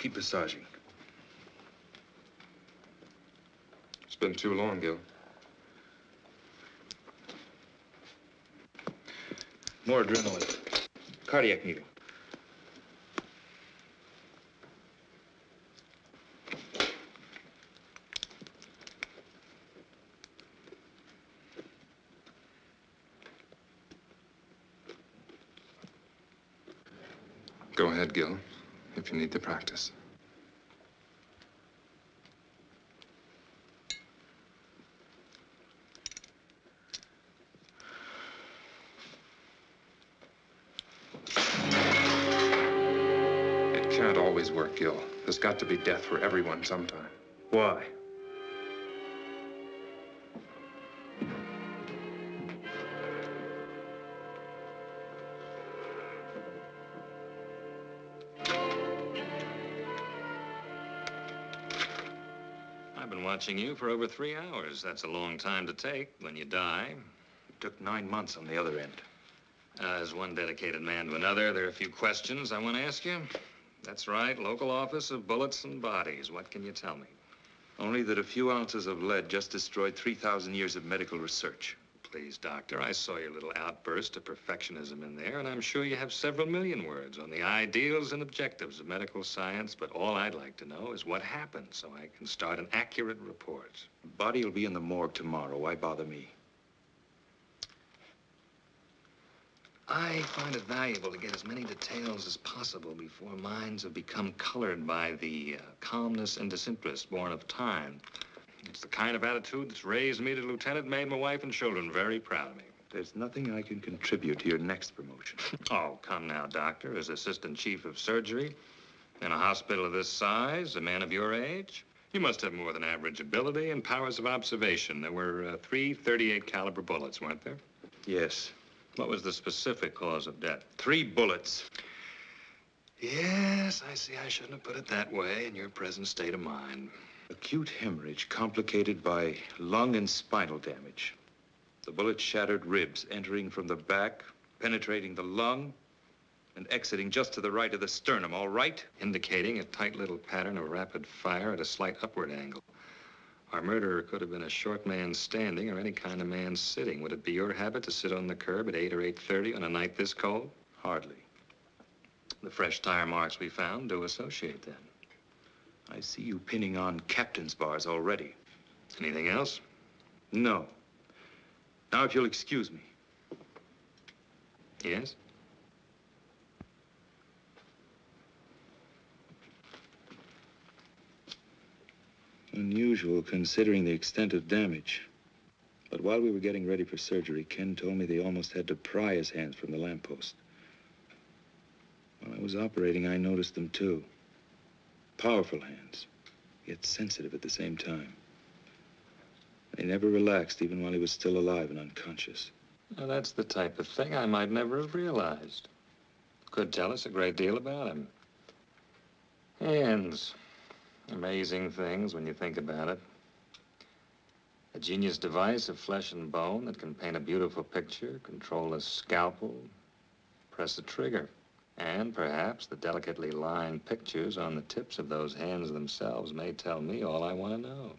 Keep massaging. It's been too long, Gil. More adrenaline. Cardiac needle. Go ahead, Gil, if you need to practice. It can't always work, Gil. There's got to be death for everyone sometime. Why? I've been watching you for over 3 hours. That's a long time to take when you die. It took 9 months on the other end. As one dedicated man to another, there are a few questions I want to ask you. That's right, local office of bullets and bodies. What can you tell me? Only that a few ounces of lead just destroyed 3,000 years of medical research. Please, Doctor, I saw your little outburst of perfectionism in there, and I'm sure you have several million words on the ideals and objectives of medical science, but all I'd like to know is what happened so I can start an accurate report. The body will be in the morgue tomorrow. Why bother me? I find it valuable to get as many details as possible before minds have become colored by the calmness and disinterest born of time. It's the kind of attitude that's raised me to lieutenant, made my wife and children very proud of me. There's nothing I can contribute to your next promotion. Oh, come now, Doctor. As assistant chief of surgery in a hospital of this size, a man of your age, you must have more than average ability and powers of observation. There were 3 .38 caliber bullets, weren't there? Yes. What was the specific cause of death? 3 bullets. Yes, I see. I shouldn't have put it that way in your present state of mind. Acute hemorrhage complicated by lung and spinal damage. The bullet shattered ribs, entering from the back, penetrating the lung, and exiting just to the right of the sternum, all right? Indicating a tight little pattern of rapid fire at a slight upward angle. Our murderer could have been a short man standing or any kind of man sitting. Would it be your habit to sit on the curb at 8 or 8:30 on a night this cold? Hardly. The fresh tire marks we found do associate then. I see you pinning on captain's bars already. Anything else? No. Now, if you'll excuse me. Yes? Unusual, considering the extent of damage. But while we were getting ready for surgery, Ken told me they almost had to pry his hands from the lamppost. While I was operating, I noticed them too. Powerful hands, yet sensitive at the same time. They never relaxed, even while he was still alive and unconscious. Well, that's the type of thing I might never have realized. Could tell us a great deal about him. Hands. Amazing things when you think about it. A genius device of flesh and bone that can paint a beautiful picture, control a scalpel, press a trigger. And perhaps the delicately lined pictures on the tips of those hands themselves may tell me all I want to know.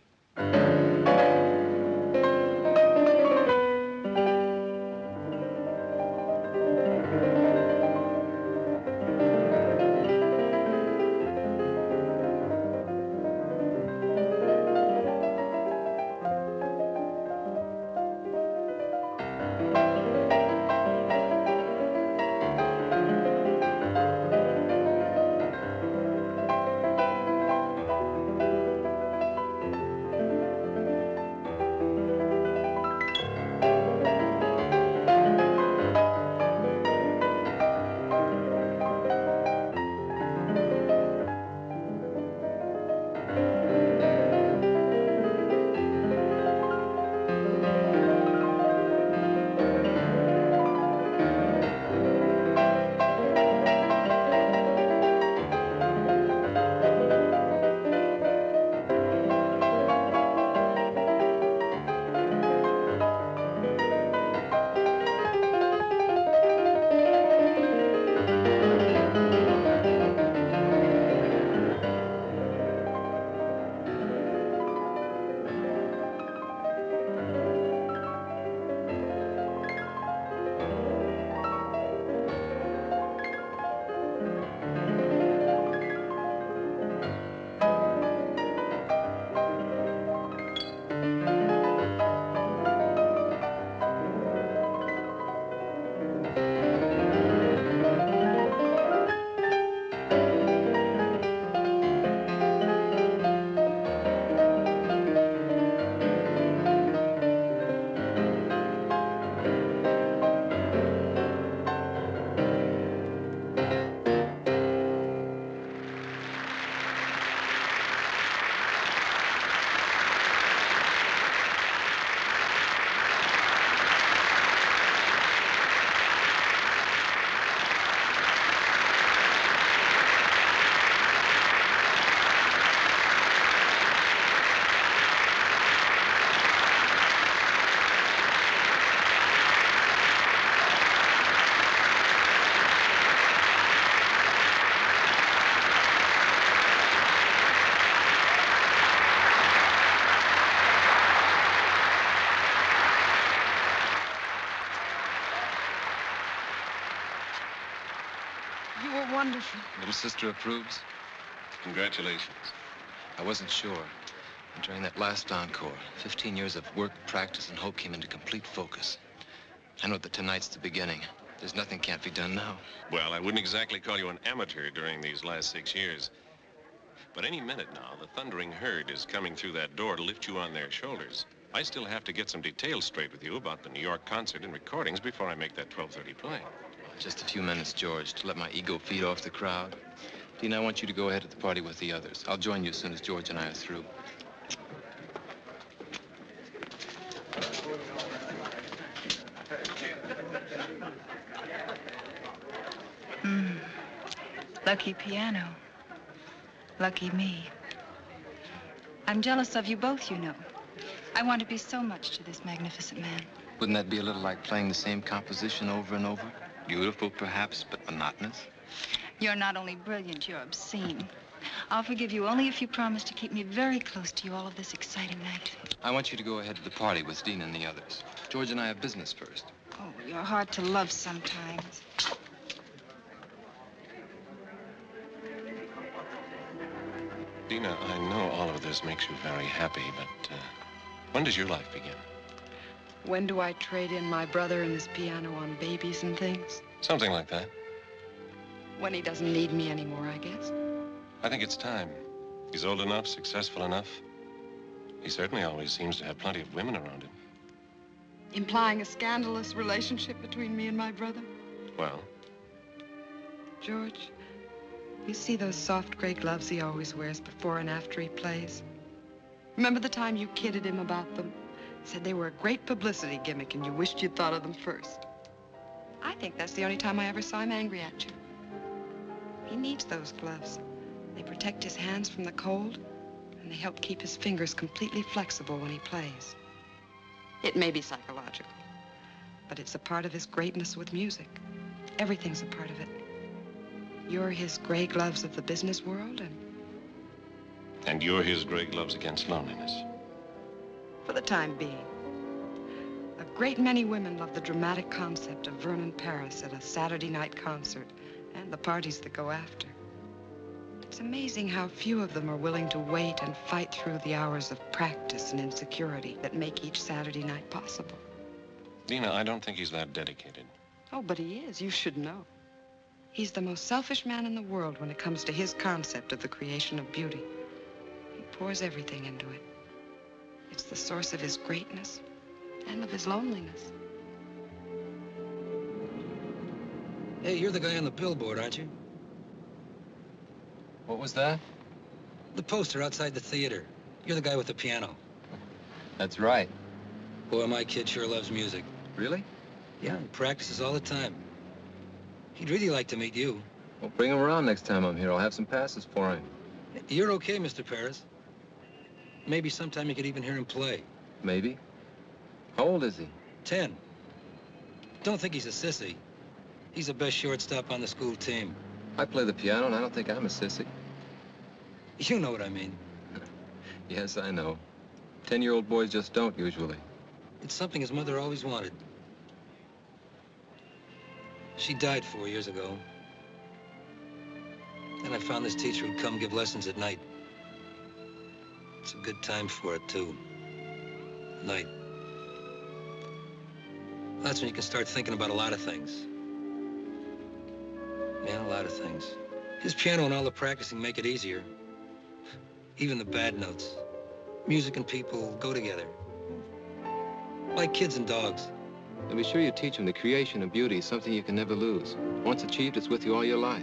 You were wonderful. Little sister approves? Congratulations. I wasn't sure. And during that last encore, 15 years of work, practice, and hope came into complete focus. I know that tonight's the beginning. There's nothing can't be done now. Well, I wouldn't exactly call you an amateur during these last 6 years. But any minute now, the Thundering Herd is coming through that door to lift you on their shoulders. I still have to get some details straight with you about the New York concert and recordings before I make that 12:30 play. Just a few minutes, George, to let my ego feed off the crowd. Dean, I want you to go ahead to the party with the others. I'll join you as soon as George and I are through. Lucky piano. Lucky me. I'm jealous of you both, you know. I want to be so much to this magnificent man. Wouldn't that be a little like playing the same composition over and over? Beautiful, perhaps, but monotonous? You're not only brilliant, you're obscene. I'll forgive you only if you promise to keep me very close to you all of this exciting night. I want you to go ahead to the party with Dean and the others. George and I have business first. Oh, you're hard to love sometimes. Dina, I know all of this makes you very happy, but when does your life begin? When do I trade in my brother and his piano on babies and things? Something like that. When he doesn't need me anymore, I guess. I think it's time. He's old enough, successful enough. He certainly always seems to have plenty of women around him. Implying a scandalous relationship between me and my brother? Well? George, you see those soft gray gloves he always wears before and after he plays? Remember the time you kidded him about them? Said they were a great publicity gimmick and you wished you'd thought of them first. I think that's the only time I ever saw him angry at you. He needs those gloves. They protect his hands from the cold, and they help keep his fingers completely flexible when he plays. It may be psychological, but it's a part of his greatness with music. Everything's a part of it. You're his gray gloves of the business world, And you're his gray gloves against loneliness. for the time being. A great many women love the dramatic concept of Vernon Paris at a Saturday night concert and the parties that go after. It's amazing how few of them are willing to wait and fight through the hours of practice and insecurity that make each Saturday night possible. Dina, I don't think he's that dedicated. Oh, but he is. You should know. He's the most selfish man in the world when it comes to his concept of the creation of beauty. He pours everything into it. It's the source of his greatness and of his loneliness. Hey, you're the guy on the billboard, aren't you? What was that? The poster outside the theater. You're the guy with the piano. That's right. Boy, my kid sure loves music. Really? Yeah, he practices all the time. He'd really like to meet you. Well, bring him around next time I'm here. I'll have some passes for him. You're okay, Mr. Paris. Maybe sometime you could even hear him play. Maybe. How old is he? 10. Don't think he's a sissy. He's the best shortstop on the school team. I play the piano, and I don't think I'm a sissy. You know what I mean. Yes, I know. 10-year-old boys just don't, usually. It's something his mother always wanted. She died 4 years ago. Then I found this teacher who'd come give lessons at night. It's a good time for it, too. Night. That's when you can start thinking about a lot of things. Yeah, a lot of things. His piano and all the practicing make it easier. Even the bad notes. Music and people go together. Like kids and dogs. And be sure you teach him the creation of beauty is something you can never lose. Once achieved, it's with you all your life.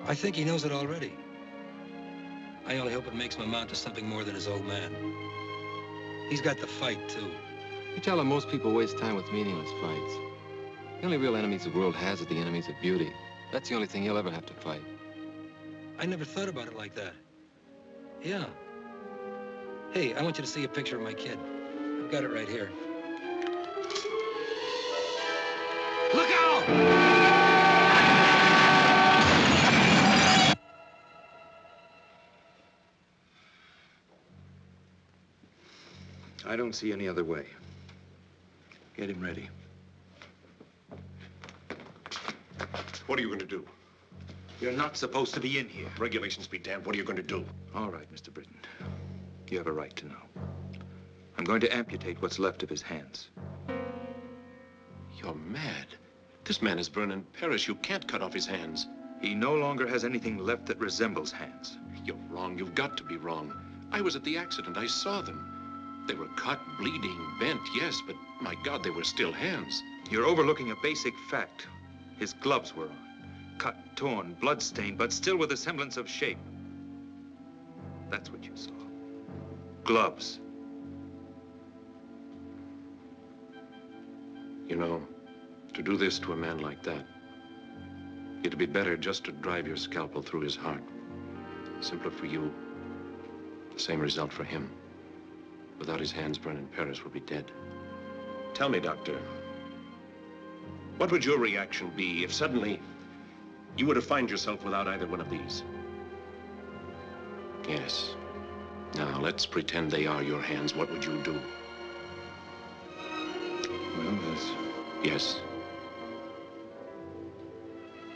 I think he knows it already. I only hope it makes him amount to something more than his old man. He's got the fight, too. You tell him most people waste time with meaningless fights. The only real enemies the world has are the enemies of beauty. That's the only thing he'll ever have to fight. I never thought about it like that. Yeah. Hey, I want you to see a picture of my kid. I've got it right here. Look out! I don't see any other way. Get him ready. What are you going to do? You're not supposed to be in here. Regulations be damned. What are you going to do? All right, Mr. Britton. You have a right to know. I'm going to amputate what's left of his hands. You're mad. This man is Vernon Parrish. You can't cut off his hands. He no longer has anything left that resembles hands. You're wrong. You've got to be wrong. I was at the accident. I saw them. They were cut, bleeding, bent, yes, but my God, they were still hands. You're overlooking a basic fact. His gloves were on. Cut, torn, blood-stained, but still with a semblance of shape. That's what you saw. Gloves. You know, to do this to a man like that, it'd be better just to drive your scalpel through his heart. Simpler for you, the same result for him. Without his hands, Vernon Parrish will be dead. Tell me, Doctor, what would your reaction be if suddenly you were to find yourself without either one of these? Yes. Now, let's pretend they are your hands. What would you do? Well, Yes.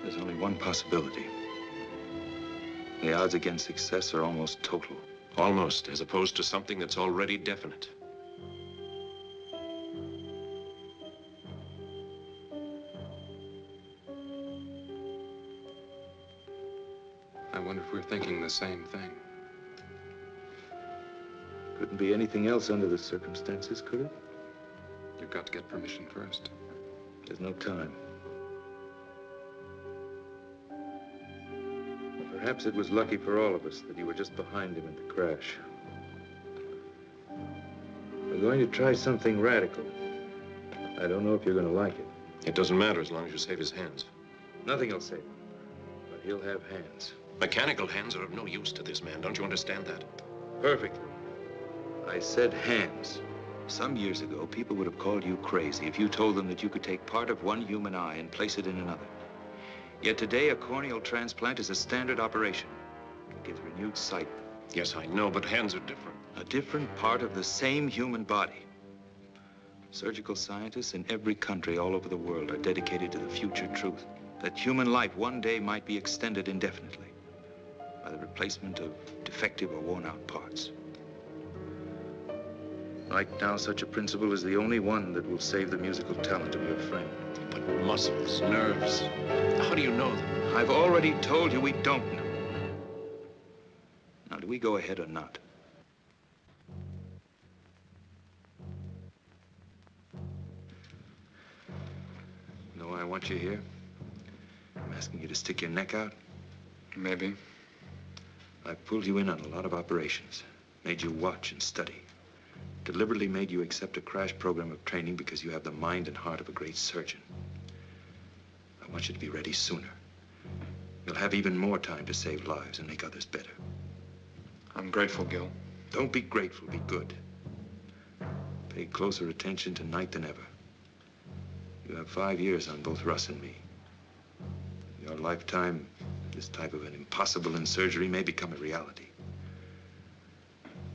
there's only one possibility. The odds against success are almost total. Almost, as opposed to something that's already definite. I wonder if we're thinking the same thing. Couldn't be anything else under the circumstances, could it? You've got to get permission first. There's no time. Perhaps it was lucky for all of us that you were just behind him in the crash. We're going to try something radical. I don't know if you're going to like it. It doesn't matter as long as you save his hands. Nothing will save him, but he'll have hands. Mechanical hands are of no use to this man. Don't you understand that? Perfectly. I said hands. Some years ago, people would have called you crazy if you told them that you could take part of one human eye and place it in another. Yet today, a corneal transplant is a standard operation. It gives renewed sight. Yes, I know, but hands are different. A different part of the same human body. Surgical scientists in every country all over the world are dedicated to the future truth that human life one day might be extended indefinitely by the replacement of defective or worn-out parts. Right now, such a principle is the only one that will save the musical talent of your friend. But muscles, nerves, how do you know them? I've already told you we don't know. Now, do we go ahead or not? You know why I want you here? I'm asking you to stick your neck out. Maybe. I've pulled you in on a lot of operations, made you watch and study. Deliberately made you accept a crash program of training because you have the mind and heart of a great surgeon. I want you to be ready sooner. You'll have even more time to save lives and make others better. I'm grateful, Gil. Don't be grateful, be good. Pay closer attention tonight than ever. You have 5 years on both Russ and me. In your lifetime, this type of an impossible in surgery may become a reality.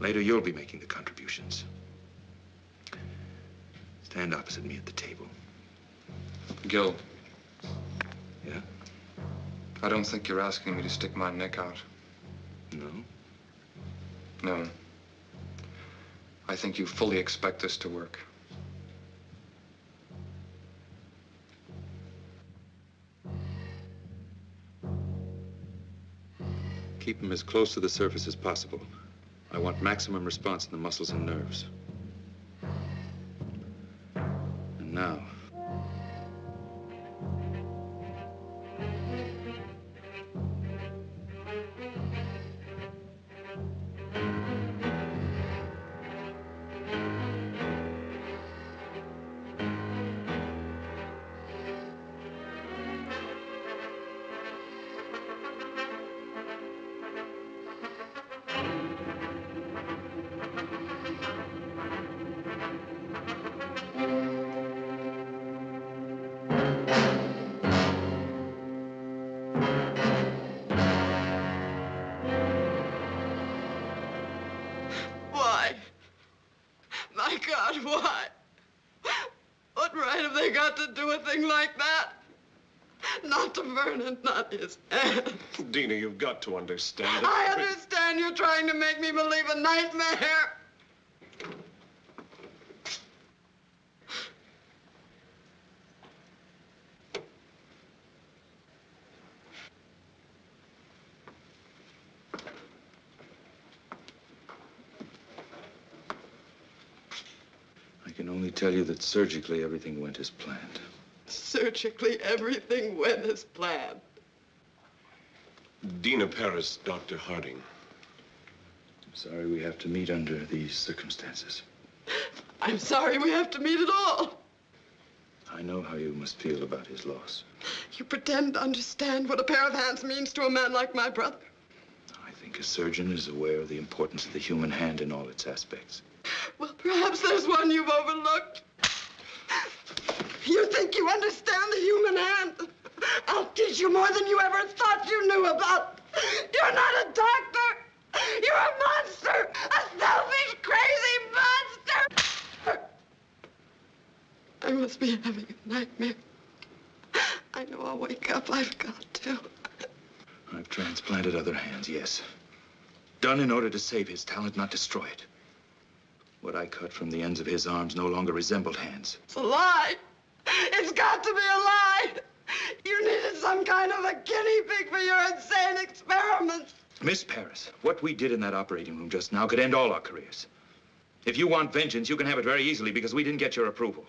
Later, you'll be making the contributions. Stand opposite me at the table. Gil, Yeah? I don't think you're asking me to stick my neck out. No? No. I think you fully expect this to work. Keep him as close to the surface as possible. I want maximum response in the muscles and nerves. And now, Why? My God, why? What right have they got to do a thing like that? Not to Vernon, not his hand. Dina, you've got to understand. I understand you're trying to make me believe a nightmare. I can only tell you that surgically everything went as planned. Surgically, everything went as planned. Dina Paris, Dr. Harding. I'm sorry we have to meet under these circumstances. I'm sorry we have to meet at all. I know how you must feel about his loss. You pretend to understand what a pair of hands means to a man like my brother. I think a surgeon is aware of the importance of the human hand in all its aspects. Well, perhaps there's one you've overlooked. You think you understand the human hand? I'll teach you more than you ever thought you knew about. You're not a doctor. You're a monster. A selfish, crazy monster. I must be having a nightmare. I know I'll wake up. I've got to. I've transplanted other hands, yes. Done in order to save his talent, not destroy it. What I cut from the ends of his arms no longer resembled hands. It's a lie. It's got to be a lie. You needed some kind of a guinea pig for your insane experiments. Miss Paris, what we did in that operating room just now could end all our careers. If you want vengeance, you can have it very easily because we didn't get your approval.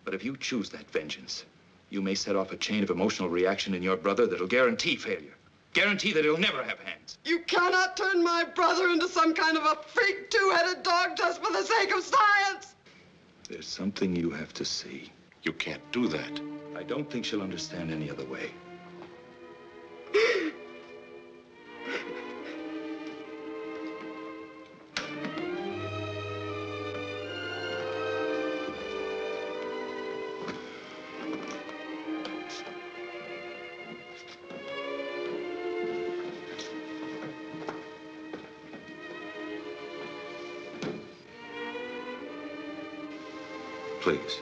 But if you choose that vengeance, you may set off a chain of emotional reaction in your brother that'll guarantee failure. Guarantee that he'll never have hands. You cannot turn my brother into some kind of a freak two-headed dog just for the sake of science. There's something you have to see. You can't do that. I don't think she'll understand any other way. Please.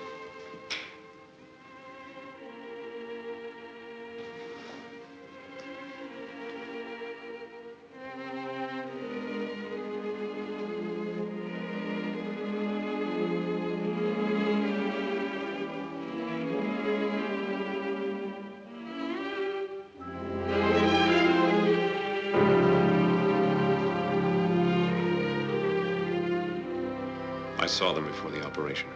I saw them before the operation.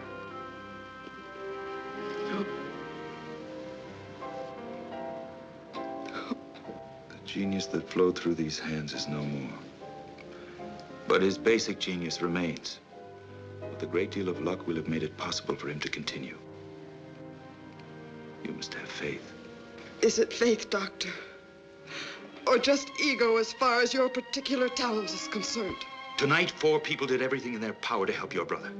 The genius that flowed through these hands is no more. But his basic genius remains. With a great deal of luck, we'll have made it possible for him to continue. You must have faith. Is it faith, Doctor? Or just ego as far as your particular talent is concerned? Tonight, 4 people did everything in their power to help your brother.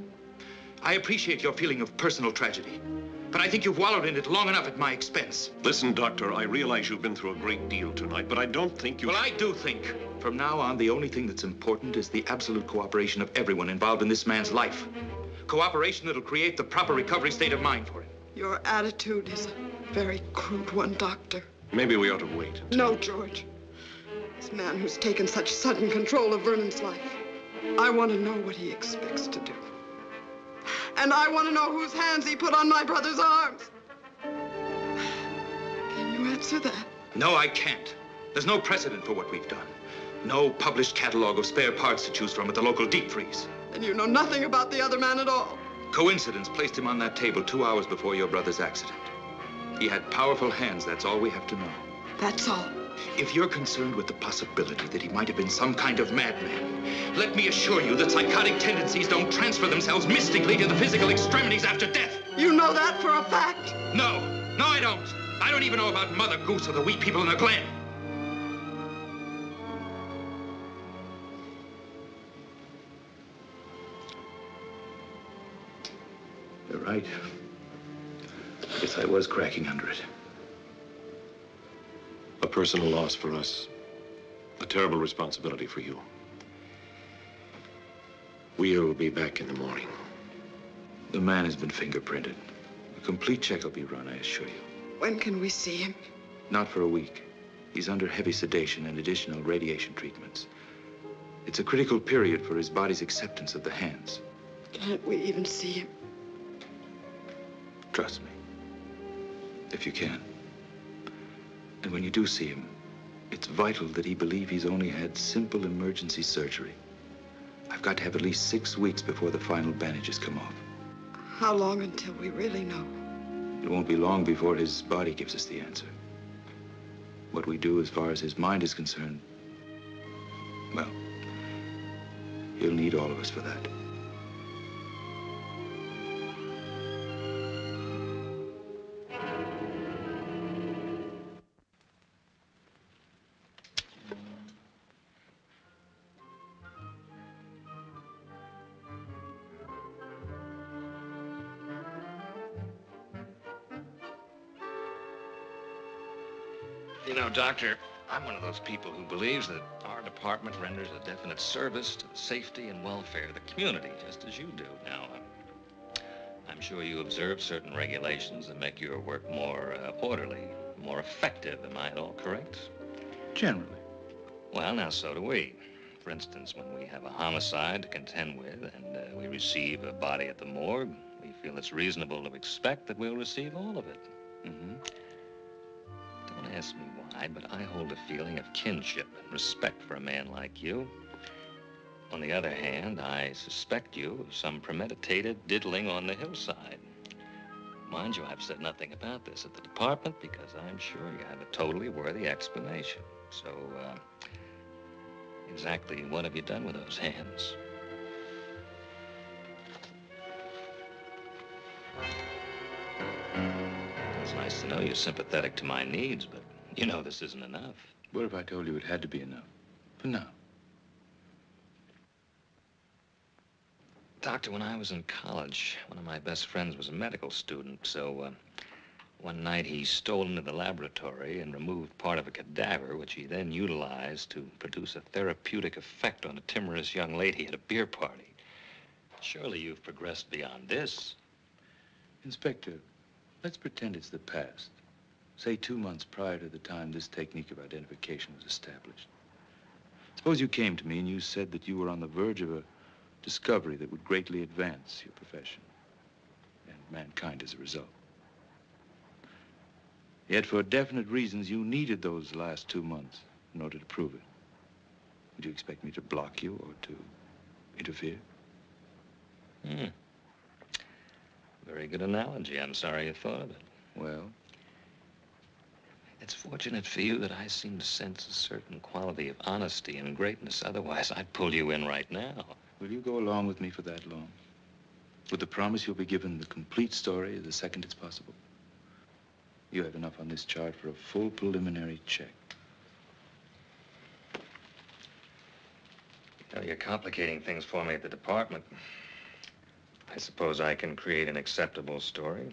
I appreciate your feeling of personal tragedy, but I think you've wallowed in it long enough at my expense. Listen, Doctor, I realize you've been through a great deal tonight, but I don't think you... Well, I do think. From now on, the only thing that's important is the absolute cooperation of everyone involved in this man's life. Cooperation that'll create the proper recovery state of mind for him. Your attitude is a very crude one, Doctor. Maybe we ought to wait. No, George. This man who's taken such sudden control of Vernon's life, I want to know what he expects to do. And I want to know whose hands he put on my brother's arms. Can you answer that? No, I can't. There's no precedent for what we've done. No published catalog of spare parts to choose from at the local deep freeze. And you know nothing about the other man at all. Coincidence placed him on that table 2 hours before your brother's accident. He had powerful hands, that's all we have to know. That's all. If you're concerned with the possibility that he might have been some kind of madman, let me assure you that psychotic tendencies don't transfer themselves mystically to the physical extremities after death. You know that for a fact? No, I don't. I don't even know about Mother Goose or the wee people in the Glen. You're right. I guess I was cracking under it. A personal loss for us. A terrible responsibility for you. We'll be back in the morning. The man has been fingerprinted. A complete check will be run, I assure you. When can we see him? Not for a week. He's under heavy sedation and additional radiation treatments. It's a critical period for his body's acceptance of the hands. Can't we even see him? Trust me, if you can. And when you do see him, it's vital that he believe he's only had simple emergency surgery. I've got to have at least 6 weeks before the final bandages come off. How long until we really know? It won't be long before his body gives us the answer. What we do as far as his mind is concerned, well, he'll need all of us for that. You know, Doctor, I'm one of those people who believes that our department renders a definite service to the safety and welfare of the community, just as you do. Now, I'm sure you observe certain regulations that make your work more orderly, more effective. Am I at all correct? Generally. Well, now, so do we. For instance, when we have a homicide to contend with and we receive a body at the morgue, we feel it's reasonable to expect that we'll receive all of it. Mm-hmm. Don't ask me why, but I hold a feeling of kinship and respect for a man like you. On the other hand, I suspect you of some premeditated diddling on the hillside. Mind you, I've said nothing about this at the department because I'm sure you have a totally worthy explanation. So, exactly what have you done with those hands? It's nice to know you're sympathetic to my needs, but you know this isn't enough. What if I told you it had to be enough? For now. Doctor, when I was in college, one of my best friends was a medical student, so one night he stole into the laboratory and removed part of a cadaver, which he then utilized to produce a therapeutic effect on a timorous young lady at a beer party. Surely you've progressed beyond this. Inspector, let's pretend it's the past. Say 2 months prior to the time this technique of identification was established. Suppose you came to me and you said that you were on the verge of a discovery that would greatly advance your profession and mankind as a result. Yet for definite reasons, you needed those last 2 months in order to prove it. Would you expect me to block you or to interfere? Very good analogy. I'm sorry you thought of it. Well? It's fortunate for you that I seem to sense a certain quality of honesty and greatness. Otherwise, I'd pull you in right now. Will you go along with me for that long? With the promise you'll be given the complete story the second it's possible? You have enough on this chart for a full preliminary check. You know, you're complicating things for me at the department. I suppose I can create an acceptable story.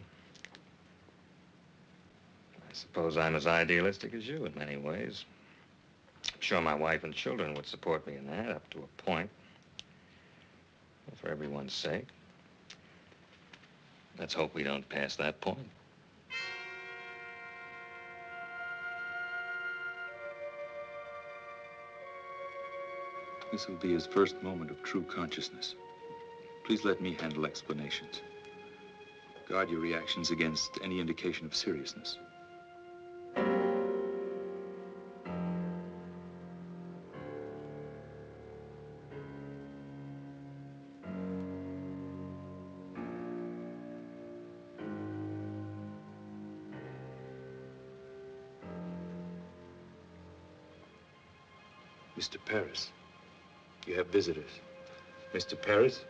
I suppose I'm as idealistic as you in many ways. I'm sure my wife and children would support me in that up to a point. For everyone's sake. Let's hope we don't pass that point. This will be his first moment of true consciousness. Please let me handle explanations. Guard your reactions against any indication of seriousness. Mr. Paris, you have visitors. Mr. Paris?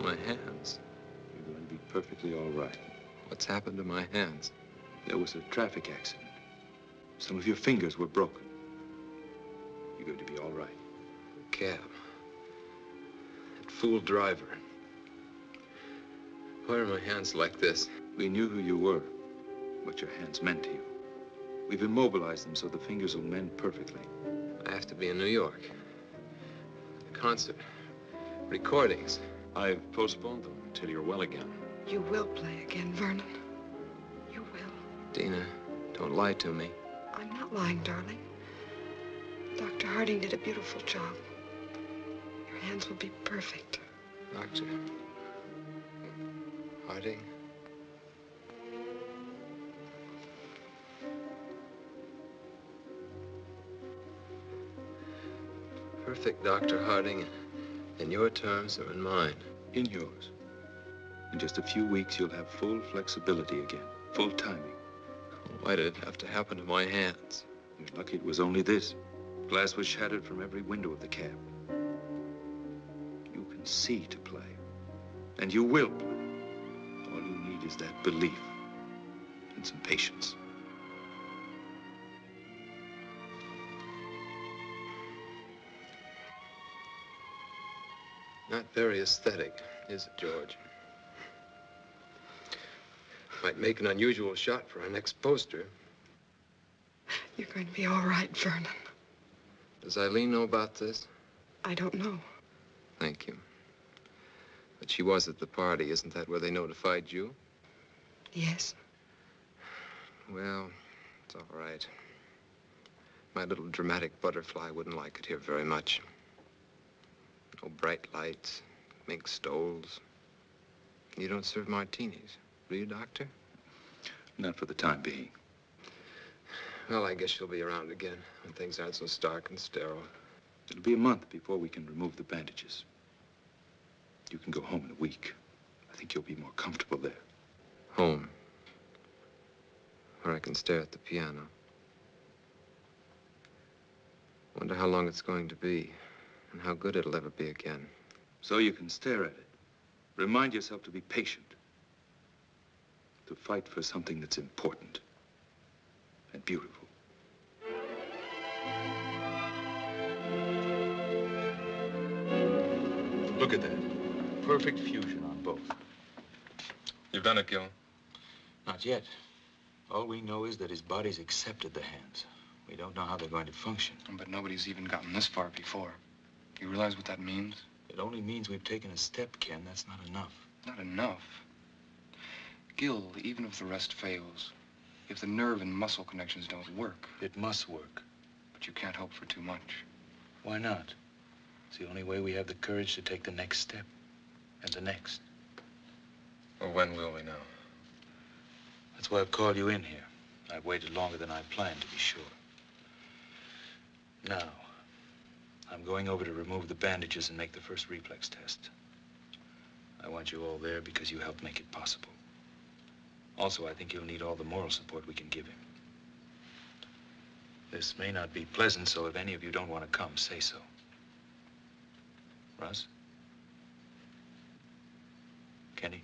My hands. You're going to be perfectly all right. What's happened to my hands? There was a traffic accident. Some of your fingers were broken. You're going to be all right. Cab. That fool driver. Why are my hands like this? We knew who you were, what your hands meant to you. We've immobilized them so the fingers will mend perfectly. I have to be in New York. A concert. Recordings. I've postponed them until you're well again. You will play again, Vernon. You will. Dina, don't lie to me. I'm not lying, darling. Dr. Harding did a beautiful job. Your hands will be perfect. Doctor Harding? Perfect, Dr. Harding, in your terms or in mine? In yours. In just a few weeks, you'll have full flexibility again, full timing. Why did it have to happen to my hands? You're lucky it was only this. Glass was shattered from every window of the cab. You can see to play, and you will play. All you need is that belief and some patience. Not very aesthetic, is it, George? Might make an unusual shot for our next poster. You're going to be all right, Vernon. Does Eileen know about this? I don't know. Thank you. But she was at the party. Isn't that where they notified you? Yes. Well, it's all right. My little dramatic butterfly wouldn't like it here very much. No bright lights, mink stoles. You don't serve martinis, do you, Doctor? Not for the time being. Well, I guess you'll be around again when things aren't so stark and sterile. It'll be a month before we can remove the bandages. You can go home in a week. I think you'll be more comfortable there. Home. Where I can stare at the piano. Wonder how long it's going to be and how good it'll ever be again. So you can stare at it. Remind yourself to be patient. To fight for something that's important and beautiful. Look at that. Perfect fusion on both. You've done it, Gil. Not yet. All we know is that his body's accepted the hands. We don't know how they're going to function. But nobody's even gotten this far before. You realize what that means? It only means we've taken a step, Ken. That's not enough. Not enough. Gil, even if the rest fails, if the nerve and muscle connections don't work, It must work. but you can't hope for too much. Why not? It's the only way we have the courage to take the next step. And the next. Well, when will we know? That's why I've called you in here. I've waited longer than I planned, to be sure. Now, I'm going over to remove the bandages and make the first reflex test. I want you all there because you helped make it possible. Also, I think you'll need all the moral support we can give him. This may not be pleasant, so if any of you don't want to come, say so. Russ? Kenny?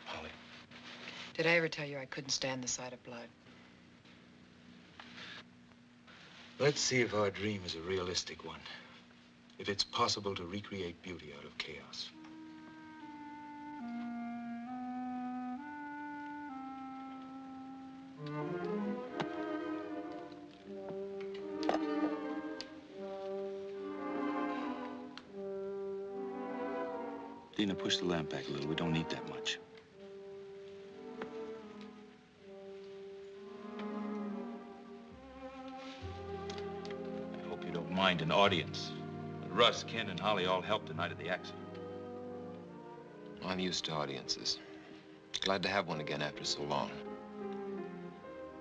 Holly? Did I ever tell you I couldn't stand the sight of blood? Let's see if our dream is a realistic one. If it's possible to recreate beauty out of chaos. Dina, push the lamp back a little. We don't need that much. I hope you don't mind an audience. But Russ, Ken, and Holly all helped the night of the accident. I'm used to audiences. Glad to have one again after so long.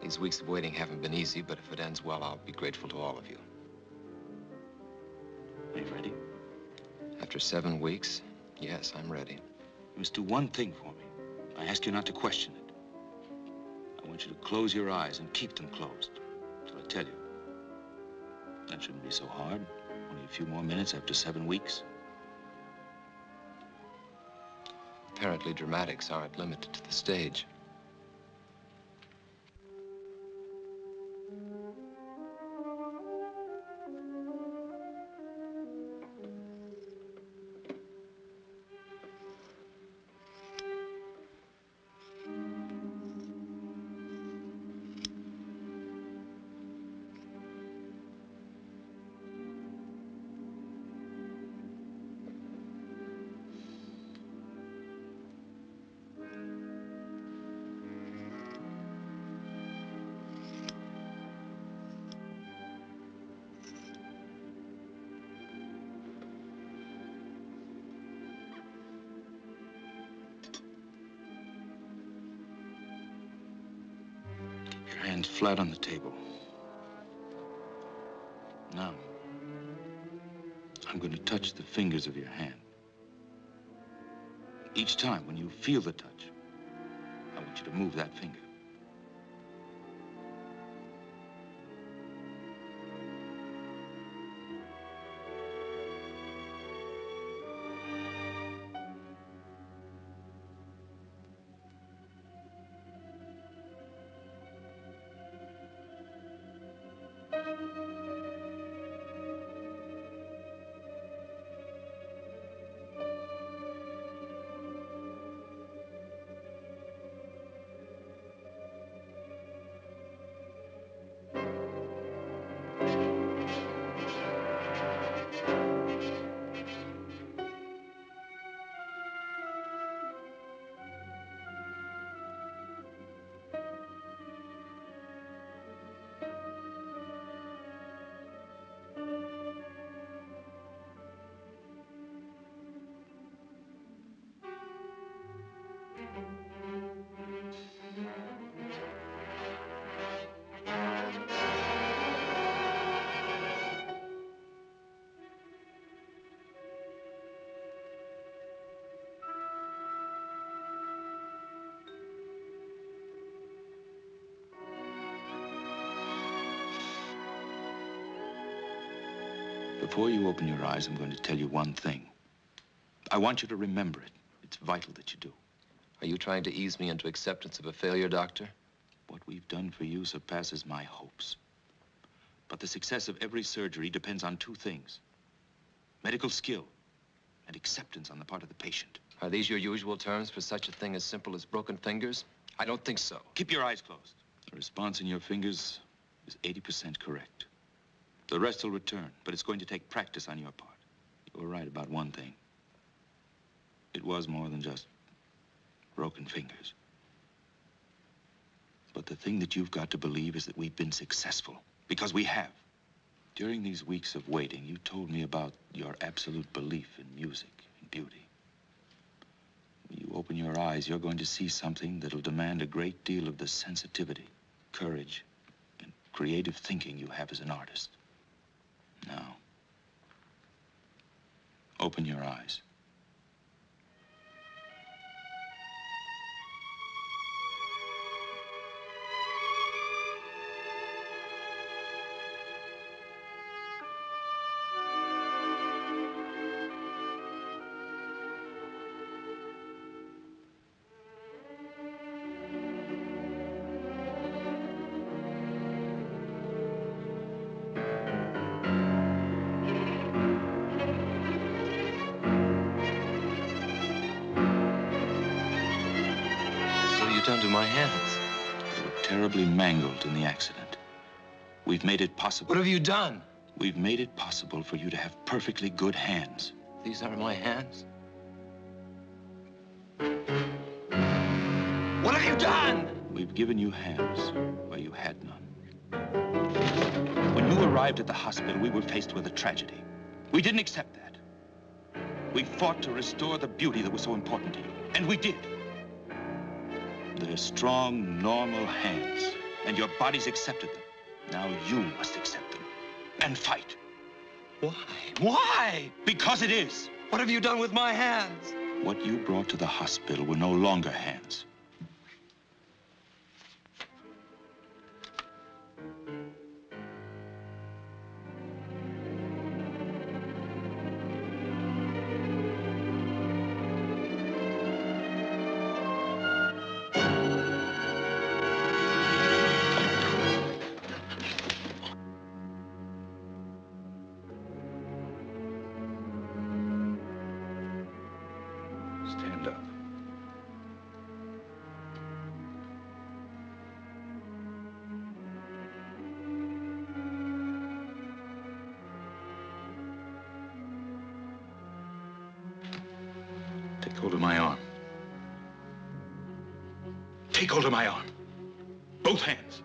These weeks of waiting haven't been easy, but if it ends well, I'll be grateful to all of you. Are you ready? After 7 weeks, yes, I'm ready. You must do one thing for me. I ask you not to question it. I want you to close your eyes and keep them closed till I tell you. That shouldn't be so hard. Only a few more minutes after 7 weeks. Apparently, dramatics aren't limited to the stage. hands flat on the table. Now, I'm going to touch the fingers of your hand. Each time when you feel the touch, I want you to move that finger. Before you open your eyes, I'm going to tell you one thing. I want you to remember it. It's vital that you do. Are you trying to ease me into acceptance of a failure, Doctor? What we've done for you surpasses my hopes. But the success of every surgery depends on two things: medical skill and acceptance on the part of the patient. Are these your usual terms for such a thing as simple as broken fingers? I don't think so. Keep your eyes closed. The response in your fingers is 80% correct. The rest will return, but it's going to take practice on your part. You were right about one thing. It was more than just broken fingers. But the thing that you've got to believe is that we've been successful, because we have. During these weeks of waiting, you told me about your absolute belief in music and beauty. When you open your eyes, you're going to see something that'll demand a great deal of the sensitivity, courage, and creative thinking you have as an artist. Now, open your eyes. Done to my hands? They were terribly mangled in the accident. We've made it possible. What have you done? We've made it possible for you to have perfectly good hands. These are my hands? What have you done? We've given you hands where you had none. When you arrived at the hospital, we were faced with a tragedy. We didn't accept that. We fought to restore the beauty that was so important to you, and we did. They're strong, normal hands, and your body's accepted them. Now you must accept them and fight. Why? Why? Because it is. What have you done with my hands? What you brought to the hospital were no longer hands. Stand up. Take hold of my arm. Take hold of my arm. Both hands.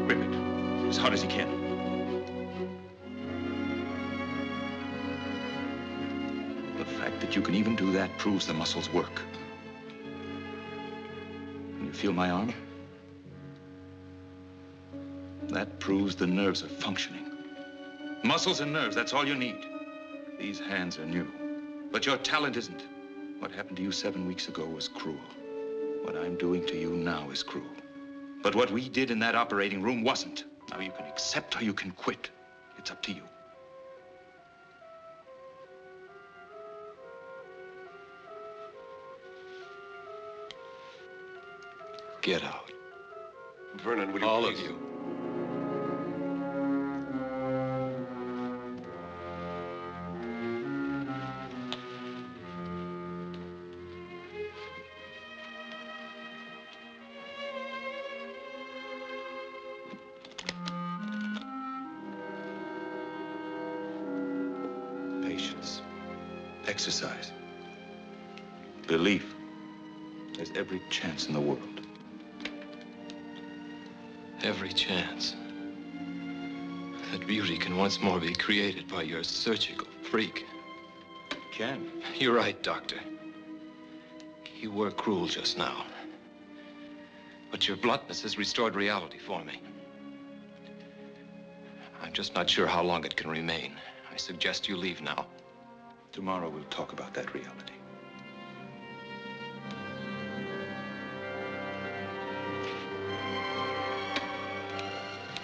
Grip it as hard as you can. that you can even do that proves the muscles work. Can you feel my arm? That proves the nerves are functioning. Muscles and nerves, that's all you need. These hands are new, but your talent isn't. What happened to you 7 weeks ago was cruel. What I'm doing to you now is cruel. But what we did in that operating room wasn't. Now you can accept or you can quit. It's up to you. Get out. Vernon, will you All please? of you. Patience. Exercise. Belief. There's every chance in the world. Every chance that beauty can once more be created by your surgical freak. Can. You're right, Doctor. You were cruel just now. But your bluntness has restored reality for me. I'm just not sure how long it can remain. I suggest you leave now. Tomorrow we'll talk about that reality.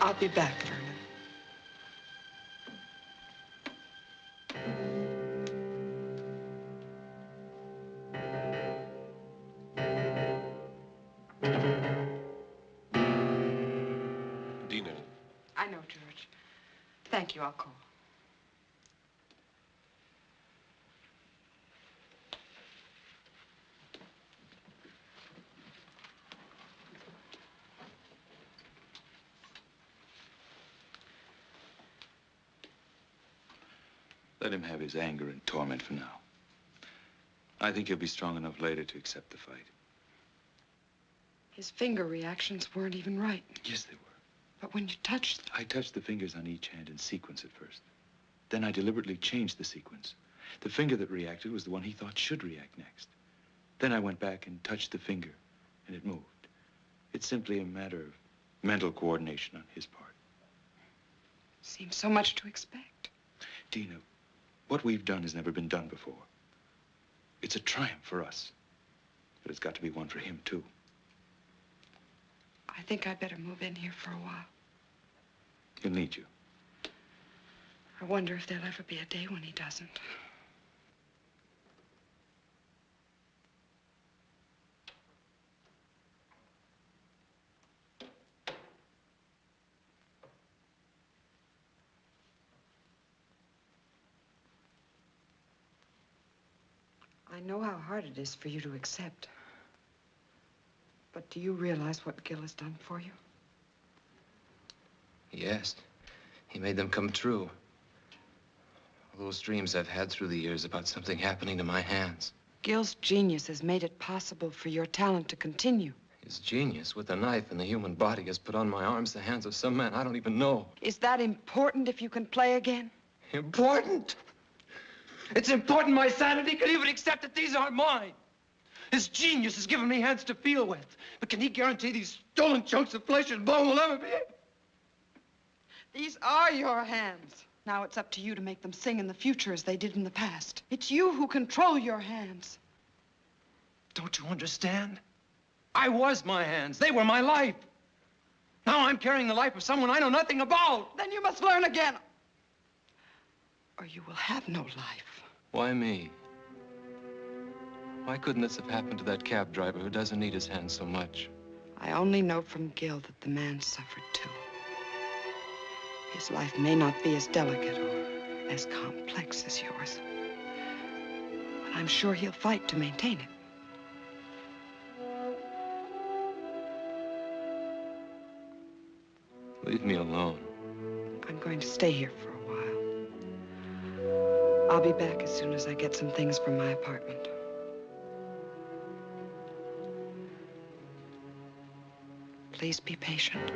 I'll be back, Vernon. Dina, I know, George. Thank you, I'll call. Let him have his anger and torment for now. I think he'll be strong enough later to accept the fight. His finger reactions weren't even right. Yes, they were. But when you touched them, I touched the fingers on each hand in sequence at first. Then I deliberately changed the sequence. The finger that reacted was the one he thought should react next. Then I went back and touched the finger, and it moved. It's simply a matter of mental coordination on his part. seems so much to expect. Dina, what we've done has never been done before. It's a triumph for us, but it's got to be one for him, too. I think I'd better move in here for a while. He'll need you. I wonder if there'll ever be a day when he doesn't. I know how hard it is for you to accept. But do you realize what Gil has done for you? Yes, he made them come true. All those dreams I've had through the years about something happening to my hands. Gil's genius has made it possible for your talent to continue. His genius with a knife in the human body has put on my arms the hands of some man I don't even know. Is that important if you can play again? Important? It's important my sanity could even accept that these aren't mine. His genius has given me hands to feel with. But can he guarantee these stolen chunks of flesh and bone will ever be? These are your hands. Now it's up to you to make them sing in the future as they did in the past. It's you who control your hands. Don't you understand? I was my hands. They were my life. Now I'm carrying the life of someone I know nothing about. Then you must learn again. Or you will have no life. Why me? Why couldn't this have happened to that cab driver who doesn't need his hands so much? I only know from Gil that the man suffered too. His life may not be as delicate or as complex as yours. But I'm sure he'll fight to maintain it. Leave me alone. I'm going to stay here for a while. I'll be back as soon as I get some things from my apartment. Please be patient.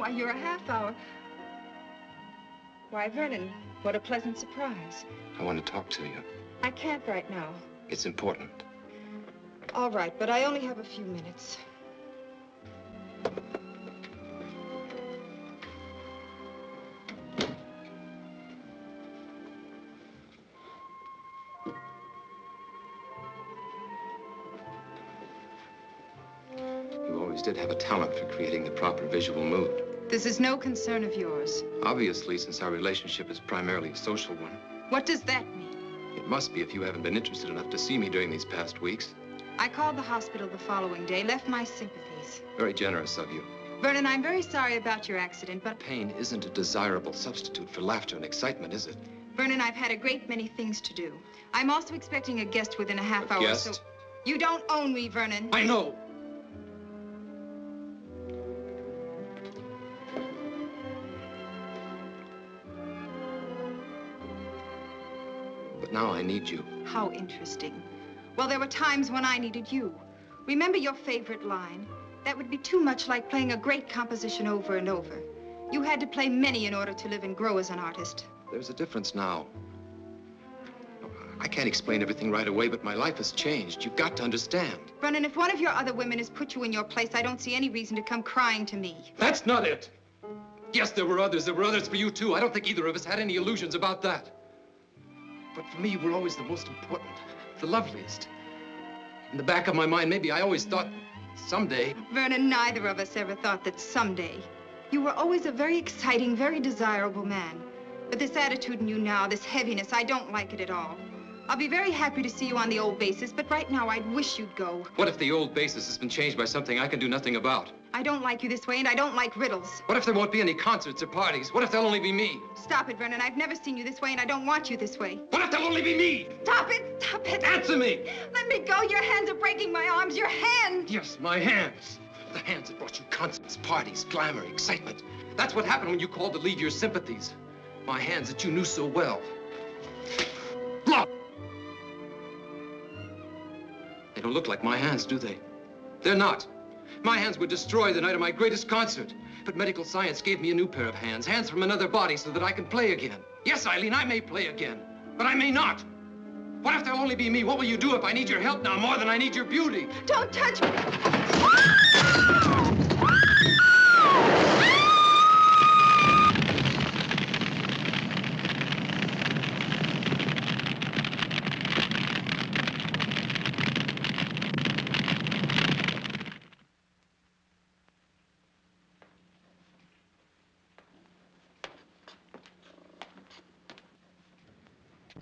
Why, you're a half hour. Why, Vernon, what a pleasant surprise. I want to talk to you. I can't right now. It's important. All right, but I only have a few minutes. You always did have a talent for creating the proper visual mood. This is no concern of yours. Obviously, since our relationship is primarily a social one. What does that mean? It must be if you haven't been interested enough to see me during these past weeks. I called the hospital the following day, left my sympathies. Very generous of you. Vernon, I'm very sorry about your accident, but... Pain isn't a desirable substitute for laughter and excitement, is it? Vernon, I've had a great many things to do. I'm also expecting a guest within a half hour, guest? so... You don't own me, Vernon. I know! But now I need you. How interesting. Well, there were times when I needed you. Remember your favorite line? That would be too much like playing a great composition over and over. You had to play many in order to live and grow as an artist. There's a difference now. I can't explain everything right away, but my life has changed. You've got to understand. Vernon, if one of your other women has put you in your place, I don't see any reason to come crying to me. That's not it. Yes, there were others. There were others for you, too. I don't think either of us had any illusions about that. But for me, you were always the most important, the loveliest. In the back of my mind, maybe I always thought someday... Vernon, neither of us ever thought that someday. You were always a very exciting, very desirable man. But this attitude in you now, this heaviness, I don't like it at all. I'll be very happy to see you on the old basis, but right now I'd wish you'd go. What if the old basis has been changed by something I can do nothing about? I don't like you this way, and I don't like riddles. What if there won't be any concerts or parties? What if there'll only be me? Stop it, Vernon. I've never seen you this way, and I don't want you this way. What if there'll only be me? Stop it! Stop it! Answer me! Let me go! Your hands are breaking my arms! Your hands! Yes, my hands. The hands that brought you concerts, parties, glamour, excitement. That's what happened when you called to leave your sympathies. My hands that you knew so well. Look! They don't look like my hands, do they? They're not. My hands were destroyed the night of my greatest concert. But medical science gave me a new pair of hands, hands from another body, so that I can play again. Yes, Eileen, I may play again, but I may not. What if there'll only be me? What will you do if I need your help now more than I need your beauty? Don't touch me!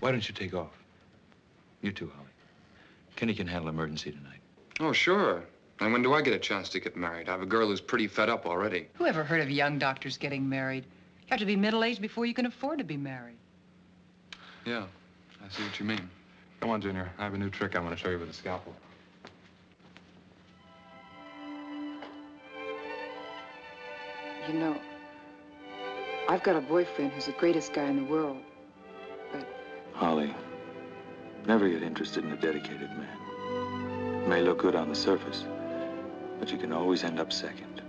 Why don't you take off? You too, Holly. Kenny can handle emergency tonight. Oh, sure. And when do I get a chance to get married? I have a girl who's pretty fed up already. Who ever heard of young doctors getting married? You have to be middle-aged before you can afford to be married. Yeah, I see what you mean. Come on, Junior. I have a new trick I want to show you with a scalpel. You know, I've got a boyfriend who's the greatest guy in the world. But Holly, never get interested in a dedicated man. It may look good on the surface, but you can always end up second,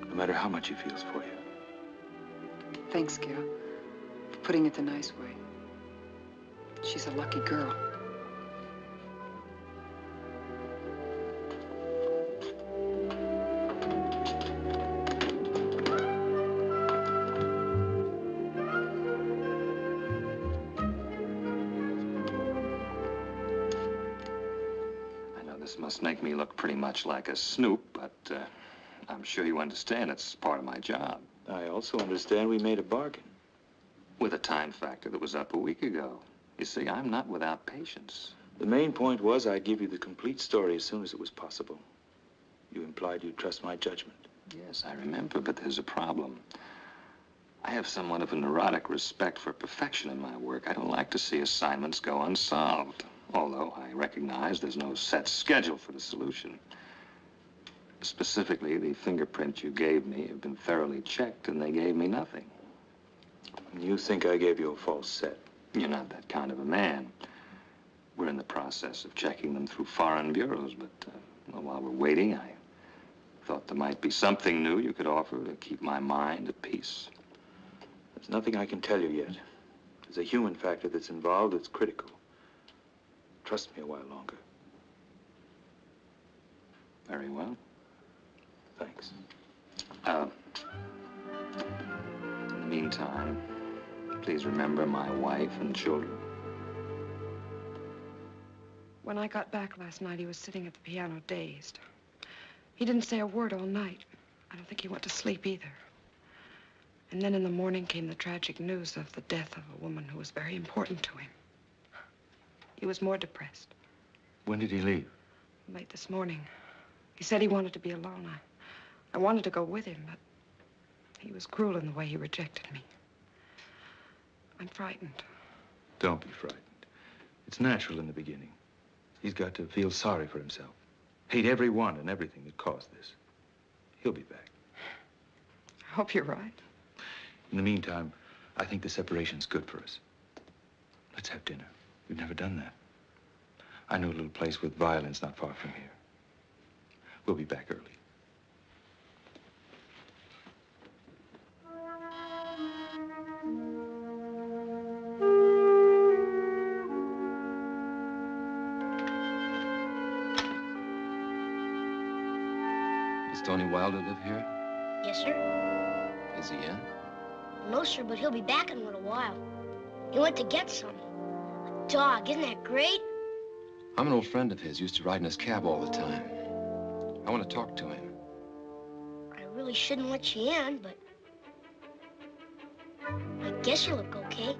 no matter how much he feels for you. thanks, Gil, for putting it the nice way. She's a lucky girl. This must make me look pretty much like a snoop, but I'm sure you understand it's part of my job. I also understand we made a bargain. With a time factor that was up a week ago. You see, I'm not without patience. The main point was I'd give you the complete story as soon as it was possible. You implied you'd trust my judgment. Yes, I remember, but there's a problem. I have somewhat of a neurotic respect for perfection in my work. I don't like to see assignments go unsolved. Although I recognize there's no set schedule for the solution. Specifically, the fingerprints you gave me have been thoroughly checked, and they gave me nothing. You think I gave you a false set? You're not that kind of a man. We're in the process of checking them through foreign bureaus, but while we're waiting, I Thought there might be something new you could offer to keep my mind at peace. There's nothing I can tell you yet. There's a human factor that's involved that's critical. Trust me a while longer. Very well. Thanks. In the meantime, please remember my wife and children. When I got back last night, he was sitting at the piano dazed. He didn't say a word all night. I don't think he went to sleep either. And then in the morning came the tragic news of the death of a woman who was very important to him. He was more depressed. When did he leave? Late this morning. He said he wanted to be alone. I wanted to go with him, but he was cruel in the way he rejected me. I'm frightened. Don't be frightened. It's natural in the beginning. He's got to feel sorry for himself. Hate everyone and everything that caused this. He'll be back. I hope you're right. In the meantime, I think the separation's good for us. Let's have dinner. We've never done that. I know a little place with violins not far from here. We'll be back early. Does Tony Wilder live here? Yes, sir. Is he in? No, sir, but he'll be back in a little while. He went to get some. A dog, isn't that great? I'm an old friend of his, used to ride in his cab all the time. I want to talk to him. I really shouldn't let you in, but I guess you look okay.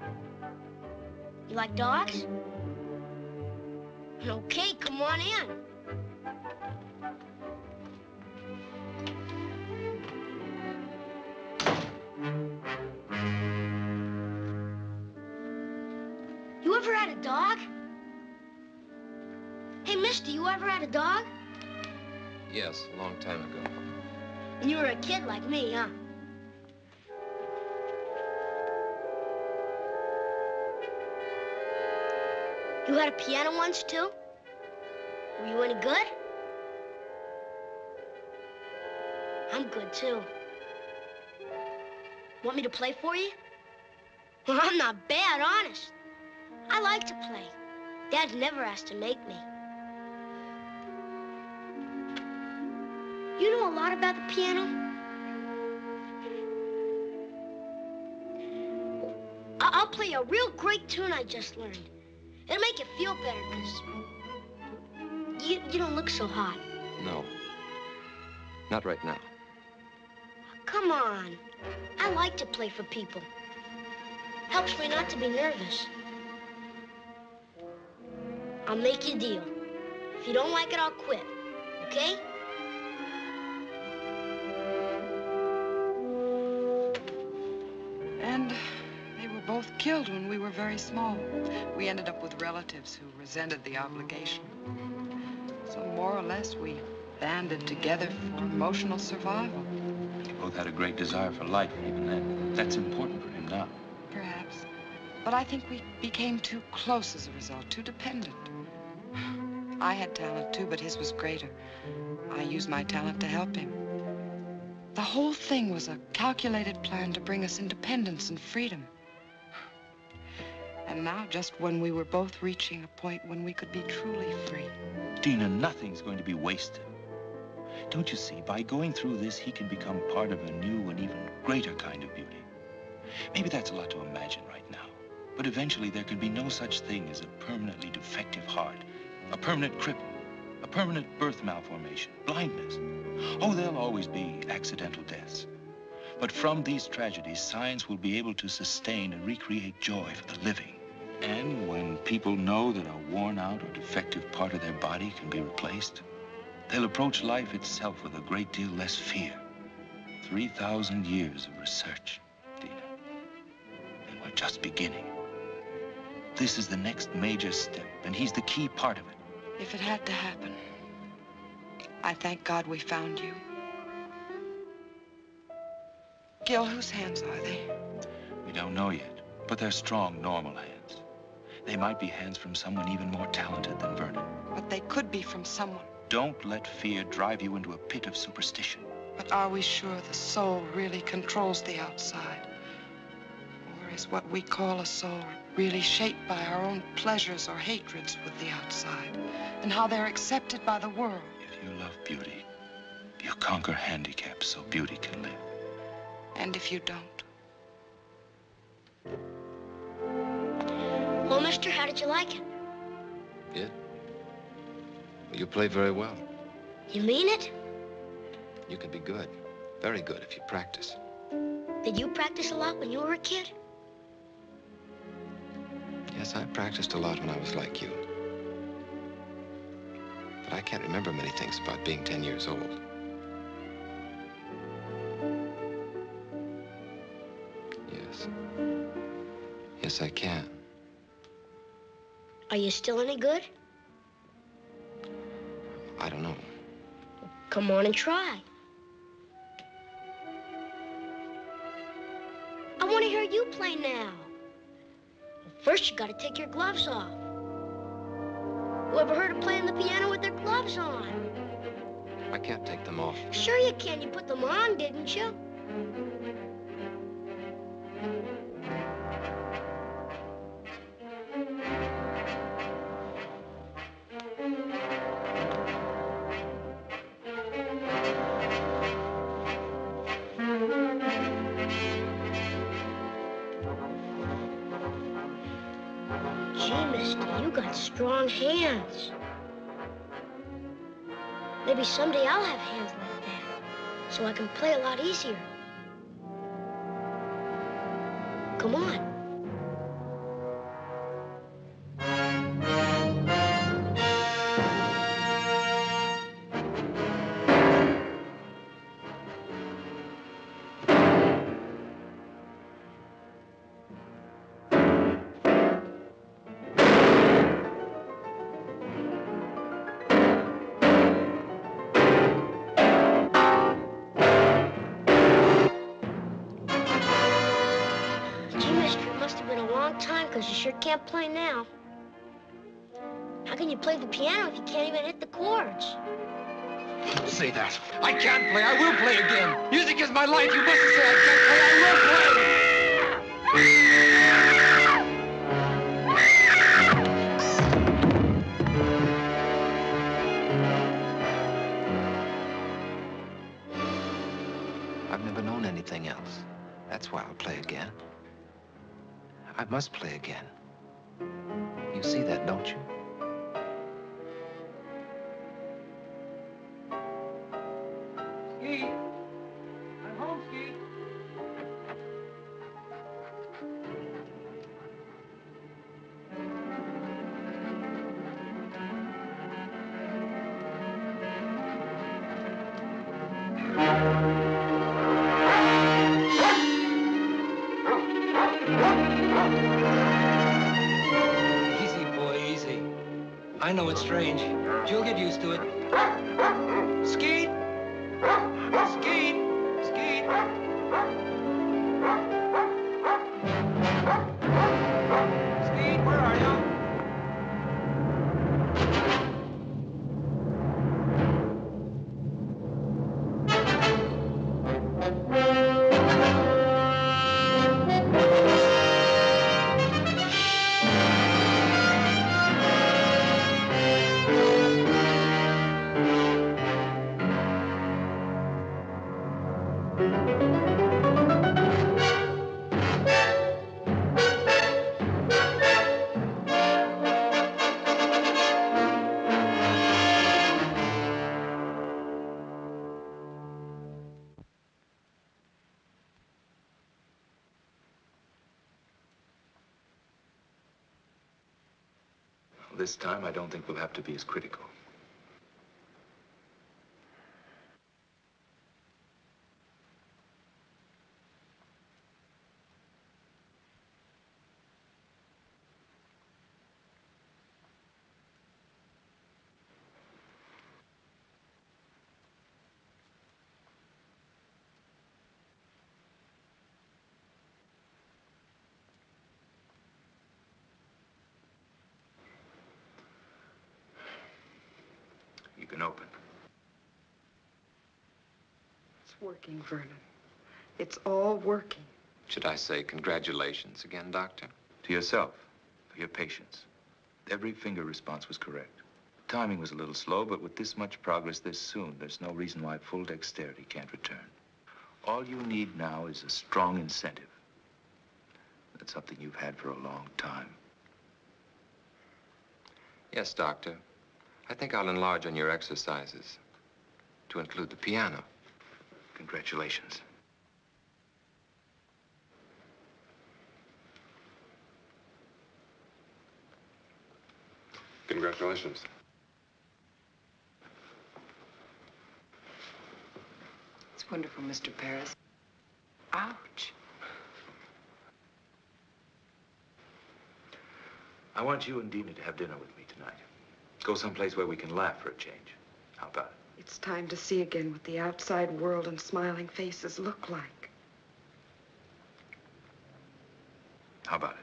You like dogs? Okay, come on in. You ever had a dog? Hey, mister, you ever had a dog? Yes, a long time ago. And you were a kid like me, huh? You had a piano once, too? Were you any good? I'm good, too. Want me to play for you? Well, I'm not bad, honest. I like to play. Dad never asked to make me. You know a lot about the piano? I'll play a real great tune I just learned. It'll make you feel better, because you don't look so hot. No. Not right now. Come on. I like to play for people. Helps me not to be nervous. I'll make you a deal. If you don't like it, I'll quit. Okay? And they were both killed when we were very small. We ended up with relatives who resented the obligation. So more or less, we banded together for emotional survival. You both had a great desire for life, even then. That's important for him now. Perhaps. But I think we became too close as a result, too dependent. I had talent, too, but his was greater. I used my talent to help him. The whole thing was a calculated plan to bring us independence and freedom. And now, just when we were both reaching a point when we could be truly free. Dina, nothing's going to be wasted. Don't you see, by going through this, he can become part of a new and even greater kind of beauty. Maybe that's a lot to imagine right now. But eventually, there can be no such thing as a permanently defective heart, a permanent cripple, a permanent birth malformation, blindness. Oh, there'll always be accidental deaths. But from these tragedies, science will be able to sustain and recreate joy for the living. And when people know that a worn-out or defective part of their body can be replaced, they'll approach life itself with a great deal less fear. 3,000 years of research, Dina. And we're just beginning. This is the next major step, and he's the key part of it. If it had to happen, I thank God we found you. Gil, whose hands are they? We don't know yet, but they're strong, normal hands. They might be hands from someone even more talented than Vernon. But they could be from someone Don't let fear drive you into a pit of superstition. But are we sure the soul really controls the outside? Or is what we call a soul really shaped by our own pleasures or hatreds with the outside, and how they're accepted by the world? If you love beauty, you conquer handicaps so beauty can live. And if you don't? Well, mister, how did you like it? It? Well, you play very well. You mean it? You can be good. Very good if you practice. Did you practice a lot when you were a kid? Yes, I practiced a lot when I was like you. But I can't remember many things about being 10 years old. Yes. Yes, I can. Are you still any good? I don't know. Come on and try. I want to hear you play now. First, you got to take your gloves off. Who ever heard of playing the piano with their gloves on? I can't take them off. Sure you can. You put them on, didn't you? Gee, mister, you got strong hands. Maybe someday I'll have hands like that, so I can play a lot easier. Come on. Because you sure can't play now. How can you play the piano if you can't even hit the chords? Don't say that. I can't play. I will play again. Music is my life. You mustn't say I can't play. I will play. I've never known anything else. That's why I'll play again. I must play again. You see that, don't you? Skeet! I'm home, Skeet! Easy, boy, easy. I know it's strange, but you'll get used to it. Skeet! Skeet! Skeet! Skeet, where are you? This time, I don't think we'll have to be as critical. working, Vernon. It's all working. Should I say congratulations again, Doctor? To yourself, for your patience. Every finger response was correct. Timing was a little slow, but with this much progress this soon, there's no reason why full dexterity can't return. All you need now is a strong incentive. That's something you've had for a long time. Yes, Doctor. I think I'll enlarge on your exercises to include the piano. Congratulations. Congratulations. It's wonderful, Mr. Paris. Ouch. I want you and Dina to have dinner with me tonight. Go someplace where we can laugh for a change. How about it? It's time to see again what the outside world and smiling faces look like. How about it?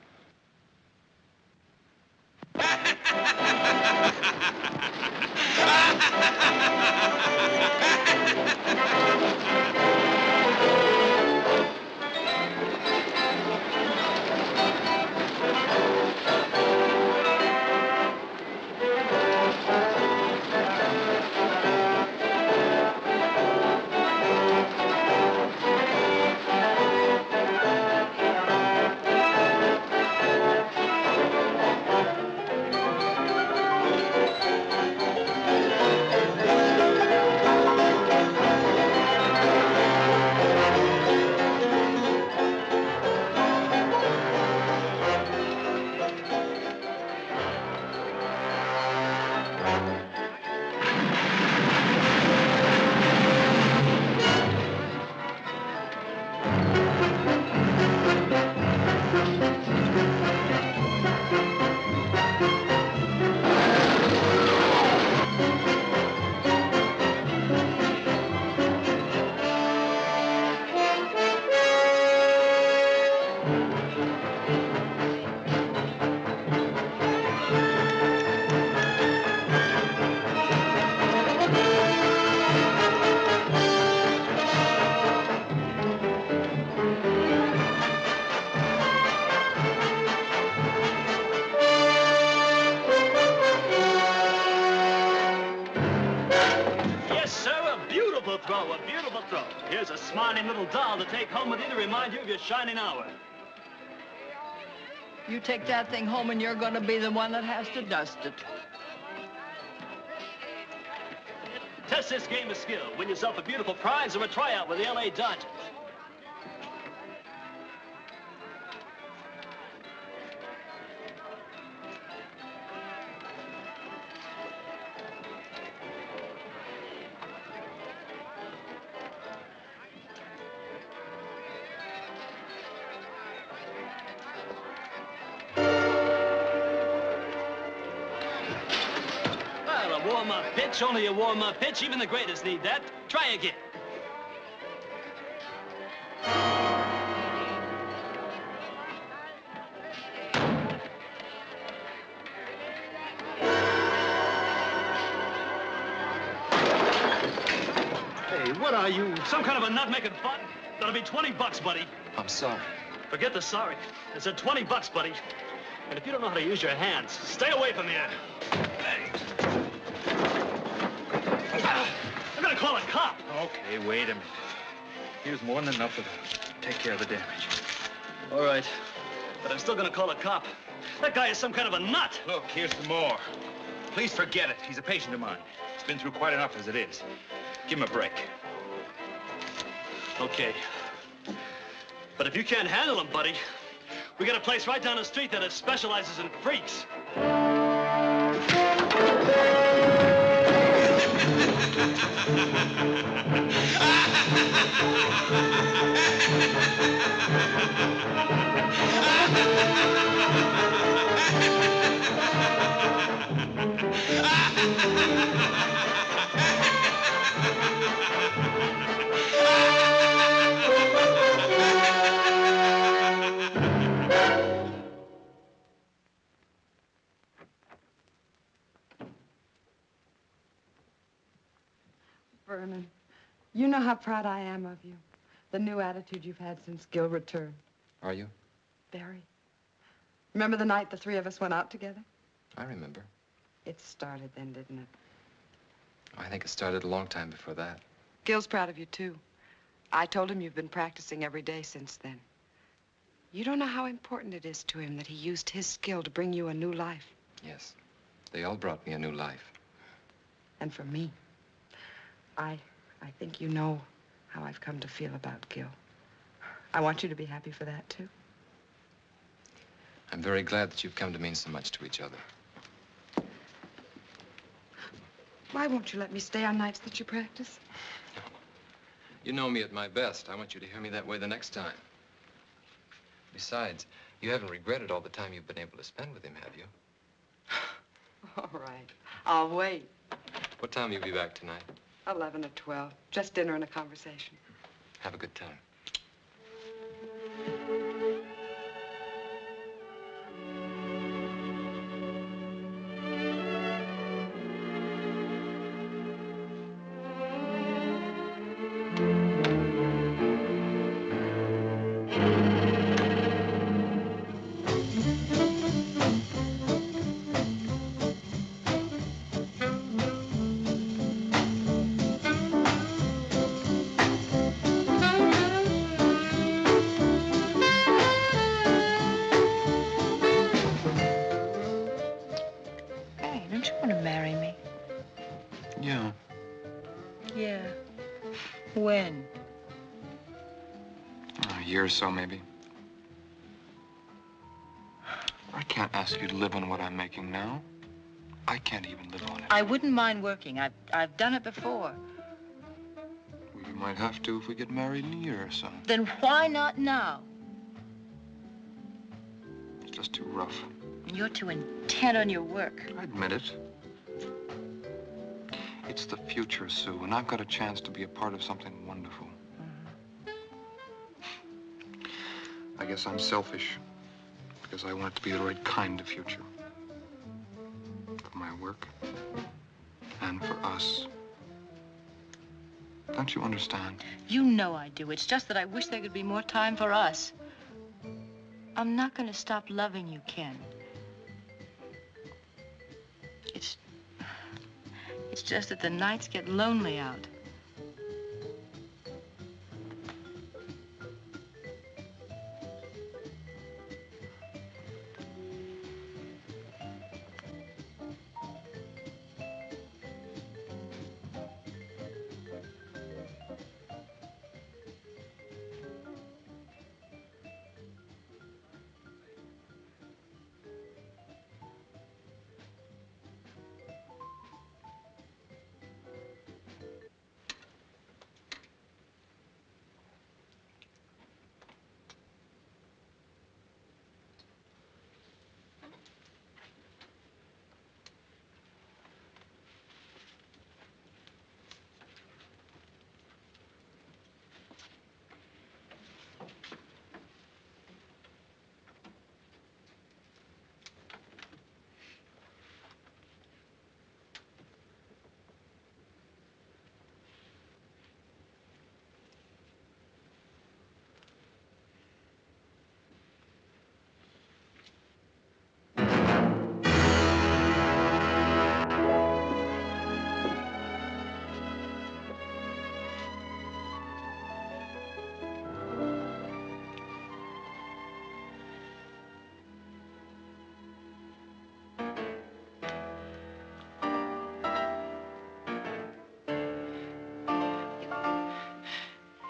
Here's a smiling little doll to take home with you to remind you of your shining hour. You take that thing home and you're going to be the one that has to dust it. Test this game of skill. Win yourself a beautiful prize or a tryout with the L.A. Dodgers. Well, a warm-up pitch, only a warm-up pitch. Even the greatest need that. Try again. Hey, what are you? Some kind of a nut-making butt? That'll be $20, buddy. I'm sorry. Forget the sorry. It's a $20, buddy. And if you don't know how to use your hands, stay away from here. Hey. I'm gonna call a cop. Okay, wait a minute. Here's more than enough of that. Take care of the damage. All right. But I'm still gonna call a cop. That guy is some kind of a nut. Look, here's some more. Please forget it. He's a patient of mine. He's been through quite enough as it is. Give him a break. Okay. But if you can't handle him, buddy, we got a place right down the street that specializes in freaks. Vernon, You know how proud I am of you. The new attitude you've had since Gil returned. Are you? Very. Remember the night the three of us went out together? I remember. It started then, didn't it? I think it started a long time before that. Gil's proud of you, too. I told him you've been practicing every day since then. You don't know how important it is to him that he used his skill to bring you a new life. Yes. They all brought me a new life. And for me, I think you know how I've come to feel about Gil. I want you to be happy for that, too. I'm very glad that you've come to mean so much to each other. Why won't you let me stay on nights that you practice? You know me at my best. I want you to hear me that way the next time. Besides, you haven't regretted all the time you've been able to spend with him, have you? All right. I'll wait. What time will you be back tonight? 11 or 12. Just dinner and a conversation. Have a good time. Don't you want to marry me? Yeah. Yeah. When? A year or so, maybe. I can't ask you to live on what I'm making now. I can't even live on it. I wouldn't mind working. I've done it before. We might have to if we get married in a year or so. Then why not now? It's just too rough. You're too intent on your work. I admit it. It's the future, Sue, and I've got a chance to be a part of something wonderful. I guess I'm selfish because I want it to be the right kind of future. For my work and for us. Don't you understand? You know I do. It's just that I wish there could be more time for us. I'm not going to stop loving you, Ken. It's just that the nights get lonely out.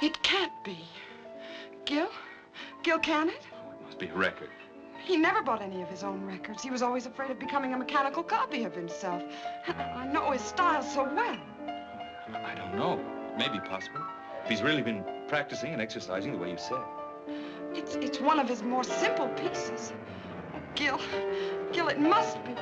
It can't be. Gil? Gil Cannon? It must be a record. He never bought any of his own records. He was always afraid of becoming a mechanical copy of himself. I know his style so well. I don't know. Maybe possible. If he's really been practicing and exercising the way you said. It's one of his more simple pieces. Oh, Gil, it must be.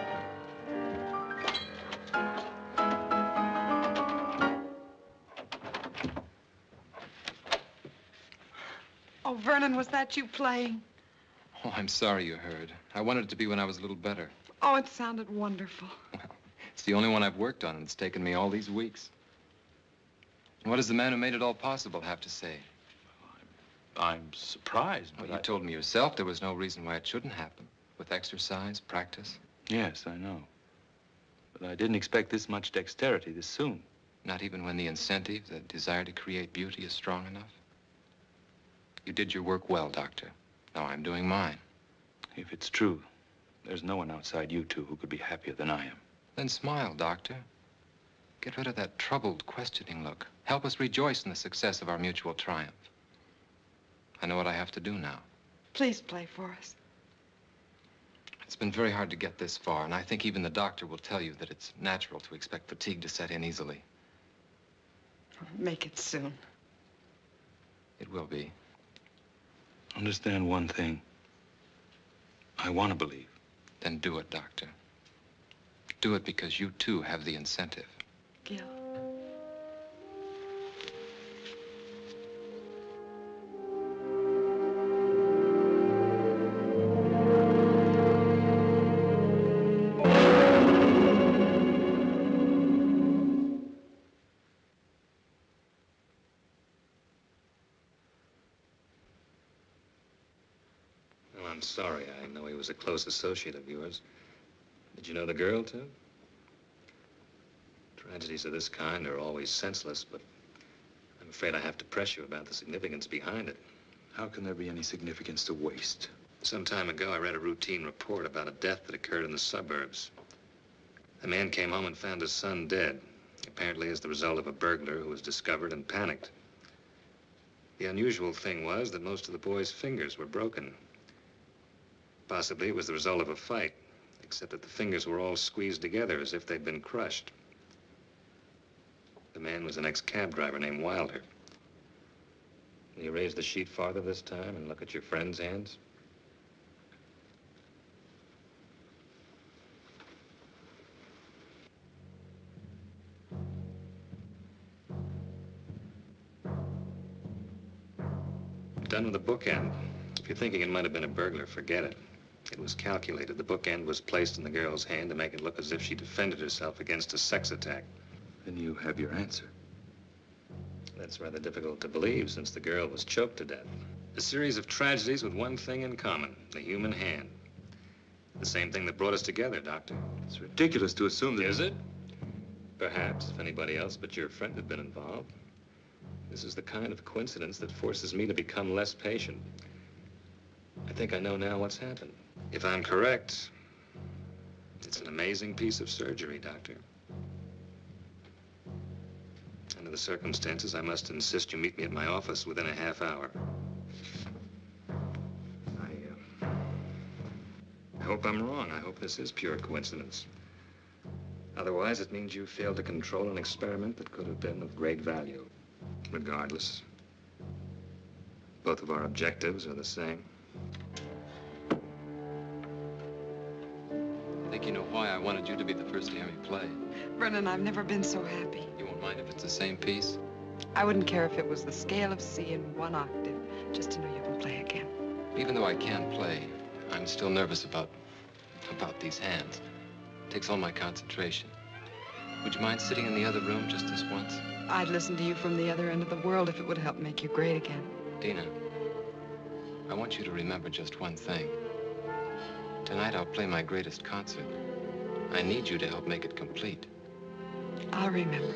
Oh, Vernon, was that you playing? Oh, I'm sorry you heard. I wanted it to be when I was a little better. Oh, it sounded wonderful. Well, it's the only one I've worked on, and it's taken me all these weeks. What does the man who made it all possible have to say? I'm surprised, Well, but you told me yourself there was no reason why it shouldn't happen. With exercise, practice. Yes, I know. But I didn't expect this much dexterity this soon. Not even when the incentive, the desire to create beauty is strong enough? You did your work well, Doctor. Now I'm doing mine. If it's true, there's no one outside you two who could be happier than I am. Then smile, Doctor. Get rid of that troubled, questioning look. Help us rejoice in the success of our mutual triumph. I know what I have to do now. Please play for us. It's been very hard to get this far, and I think even the doctor will tell you that it's natural to expect fatigue to set in easily. Make it soon. It will be. Understand one thing. I want to believe. Then do it, Doctor. Do it because you, too, have the incentive. Gil. Well, I'm sorry. I know he was a close associate of yours. Did you know the girl, too? Tragedies of this kind are always senseless, but I'm afraid I have to press you about the significance behind it. How can there be any significance to waste? Some time ago, I read a routine report about a death that occurred in the suburbs. A man came home and found his son dead, apparently as the result of a burglar who was discovered and panicked. The unusual thing was that most of the boy's fingers were broken. Possibly it was the result of a fight, except that the fingers were all squeezed together as if they'd been crushed. The man was an ex-cab driver named Wilder. Will you raise the sheet farther this time and look at your friend's hands? Done with the bookend. If you're thinking it might have been a burglar, forget it. It was calculated. The bookend was placed in the girl's hand to make it look as if she defended herself against a sex attack. Then you have your answer. That's rather difficult to believe, since the girl was choked to death. A series of tragedies with one thing in common, the human hand. The same thing that brought us together, Doctor. It's ridiculous to assume that... Is it? Perhaps, if anybody else but your friend had been involved. This is the kind of coincidence that forces me to become less patient. I think I know now what's happened. If I'm correct, it's an amazing piece of surgery, Doctor. Under the circumstances, I must insist you meet me at my office within a half hour. I hope I'm wrong. I hope this is pure coincidence. Otherwise, it means you failed to control an experiment that could have been of great value. Regardless, both of our objectives are the same. I think you know why I wanted you to be the first to hear me play. Brennan, I've never been so happy. You won't mind if it's the same piece? I wouldn't care if it was the scale of C in one octave, just to know you can play again. Even though I can play, I'm still nervous about these hands. It takes all my concentration. Would you mind sitting in the other room just this once? I'd listen to you from the other end of the world if it would help make you great again. Dina, I want you to remember just one thing. Tonight I'll play my greatest concert. I need you to help make it complete. I'll remember.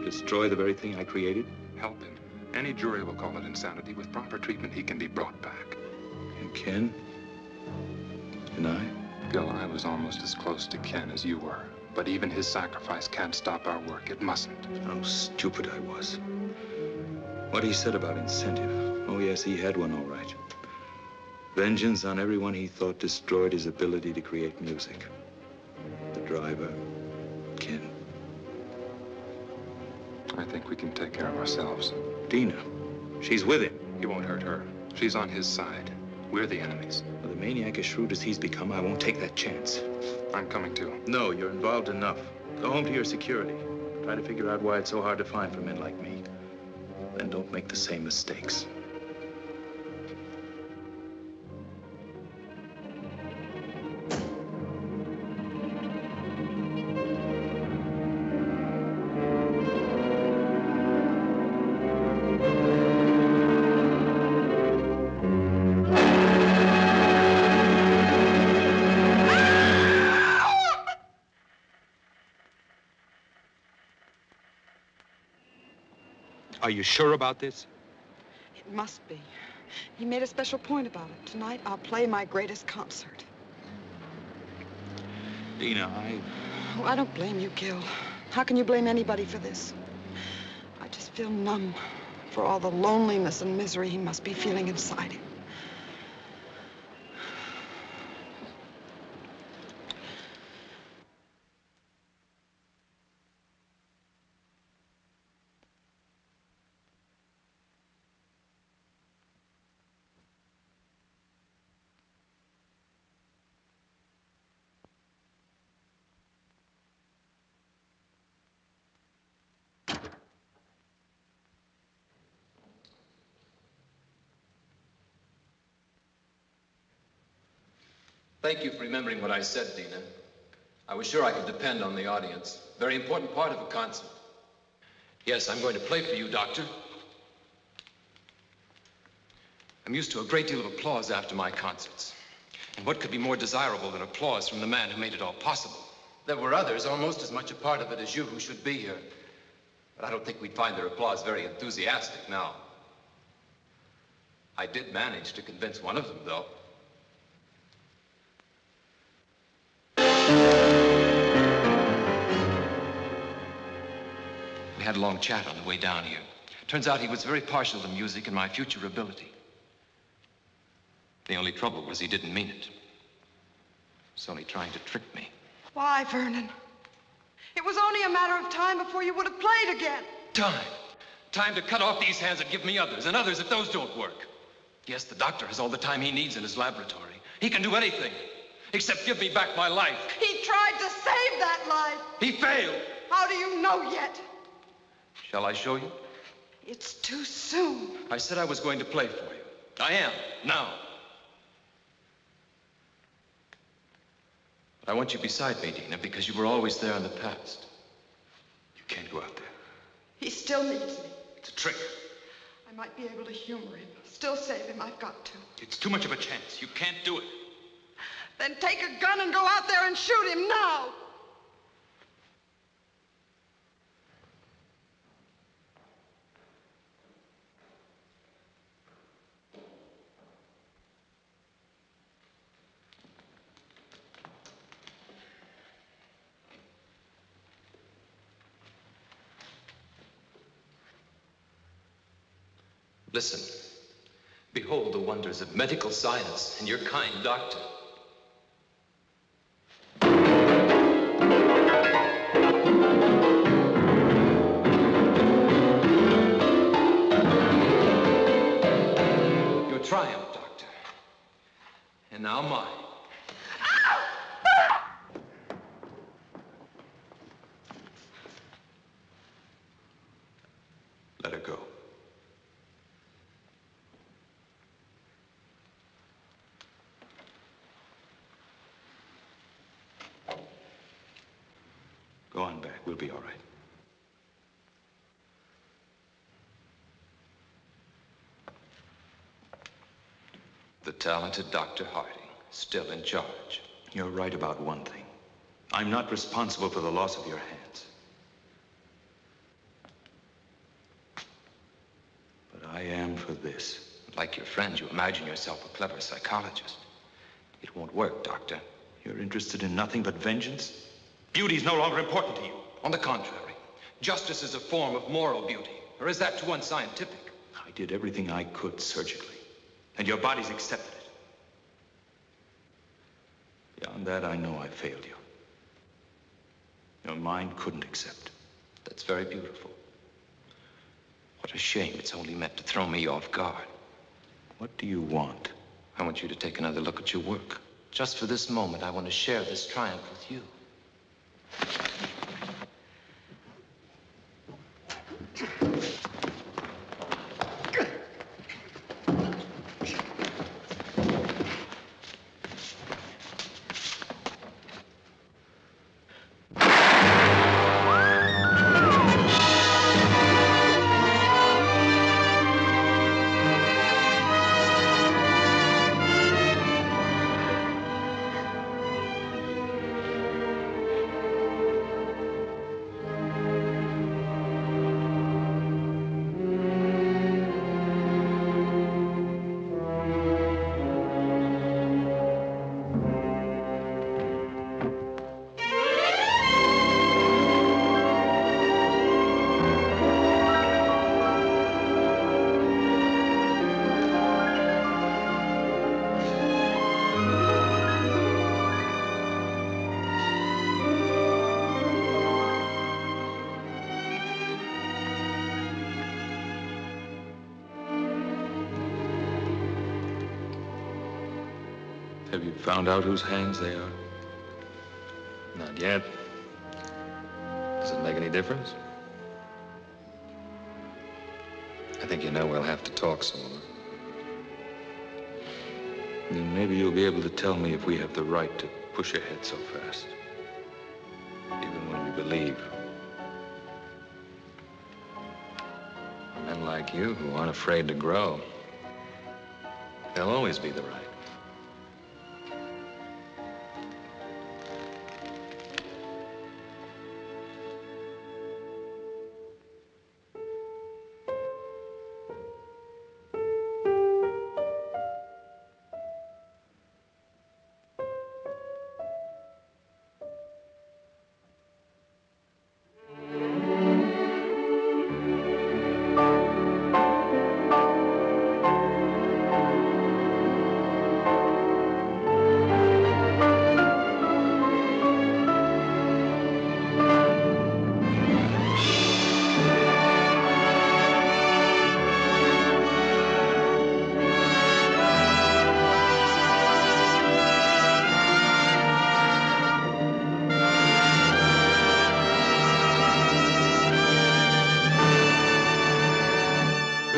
Destroy the very thing I created? Help him. Any jury will call it insanity. With proper treatment, he can be brought back. And Ken? And I? Gil, I was almost as close to Ken as you were. But even his sacrifice can't stop our work. It mustn't. How stupid I was. What he said about incentive. Oh, yes, he had one, all right. Vengeance on everyone he thought destroyed his ability to create music. The driver, Ken. I think we can take care of ourselves. Dina, she's with him. He won't hurt her. She's on his side. We're the enemies. With a maniac as shrewd as he's become, I won't take that chance. I'm coming too. No, you're involved enough. Go home to your security. Try to figure out why it's so hard to find for men like me. Then don't make the same mistakes. Are you sure about this? It must be. He made a special point about it. Tonight, I'll play my greatest concert. Dina, Oh, I don't blame you, Gil. How can you blame anybody for this? I just feel numb for all the loneliness and misery he must be feeling inside him. Thank you for remembering what I said, Dina. I was sure I could depend on the audience. Very important part of a concert. Yes, I'm going to play for you, Doctor. I'm used to a great deal of applause after my concerts. And what could be more desirable than applause from the man who made it all possible? There were others, almost as much a part of it as you, who should be here. But I don't think we'd find their applause very enthusiastic now. I did manage to convince one of them, though. We had a long chat on the way down here. Turns out he was very partial to music and my future ability. The only trouble was he didn't mean it. He's only trying to trick me. Why, Vernon? It was only a matter of time before you would have played again. Time. Time to cut off these hands and give me others, and others if those don't work. Yes, the doctor has all the time he needs in his laboratory. He can do anything, except give me back my life. He tried to save that life. He failed. How do you know yet? Shall I show you? It's too soon. I said I was going to play for you. I am, now. But I want you beside me, Dina, because you were always there in the past. You can't go out there. He still needs me. It's a trick. I might be able to humor him. Still save him. I've got to. It's too much of a chance. You can't do it. Then take a gun and go out there and shoot him now. Listen. Behold the wonders of medical science and your kind doctor. Your triumph, Doctor. And now mine. Let her go. Go on back. We'll be all right. The talented Dr. Harding, still in charge. You're right about one thing. I'm not responsible for the loss of your hands. But I am for this. Like your friend, you imagine yourself a clever psychologist. It won't work, Doctor. You're interested in nothing but vengeance? Beauty's no longer important to you. On the contrary, justice is a form of moral beauty. Or is that too unscientific? I did everything I could surgically, and your body's accepted it. Beyond that, I know I failed you. Your mind couldn't accept. That's very beautiful. What a shame. It's only meant to throw me off guard. What do you want? I want you to take another look at your work. Just for this moment, I want to share this triumph with you. Have you found out whose hands they are? Not yet. Does it make any difference? I think you know we'll have to talk some more. Then maybe you'll be able to tell me if we have the right to push ahead so fast. Even when we believe. Men like you who aren't afraid to grow, they'll always be the right.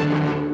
Thank you.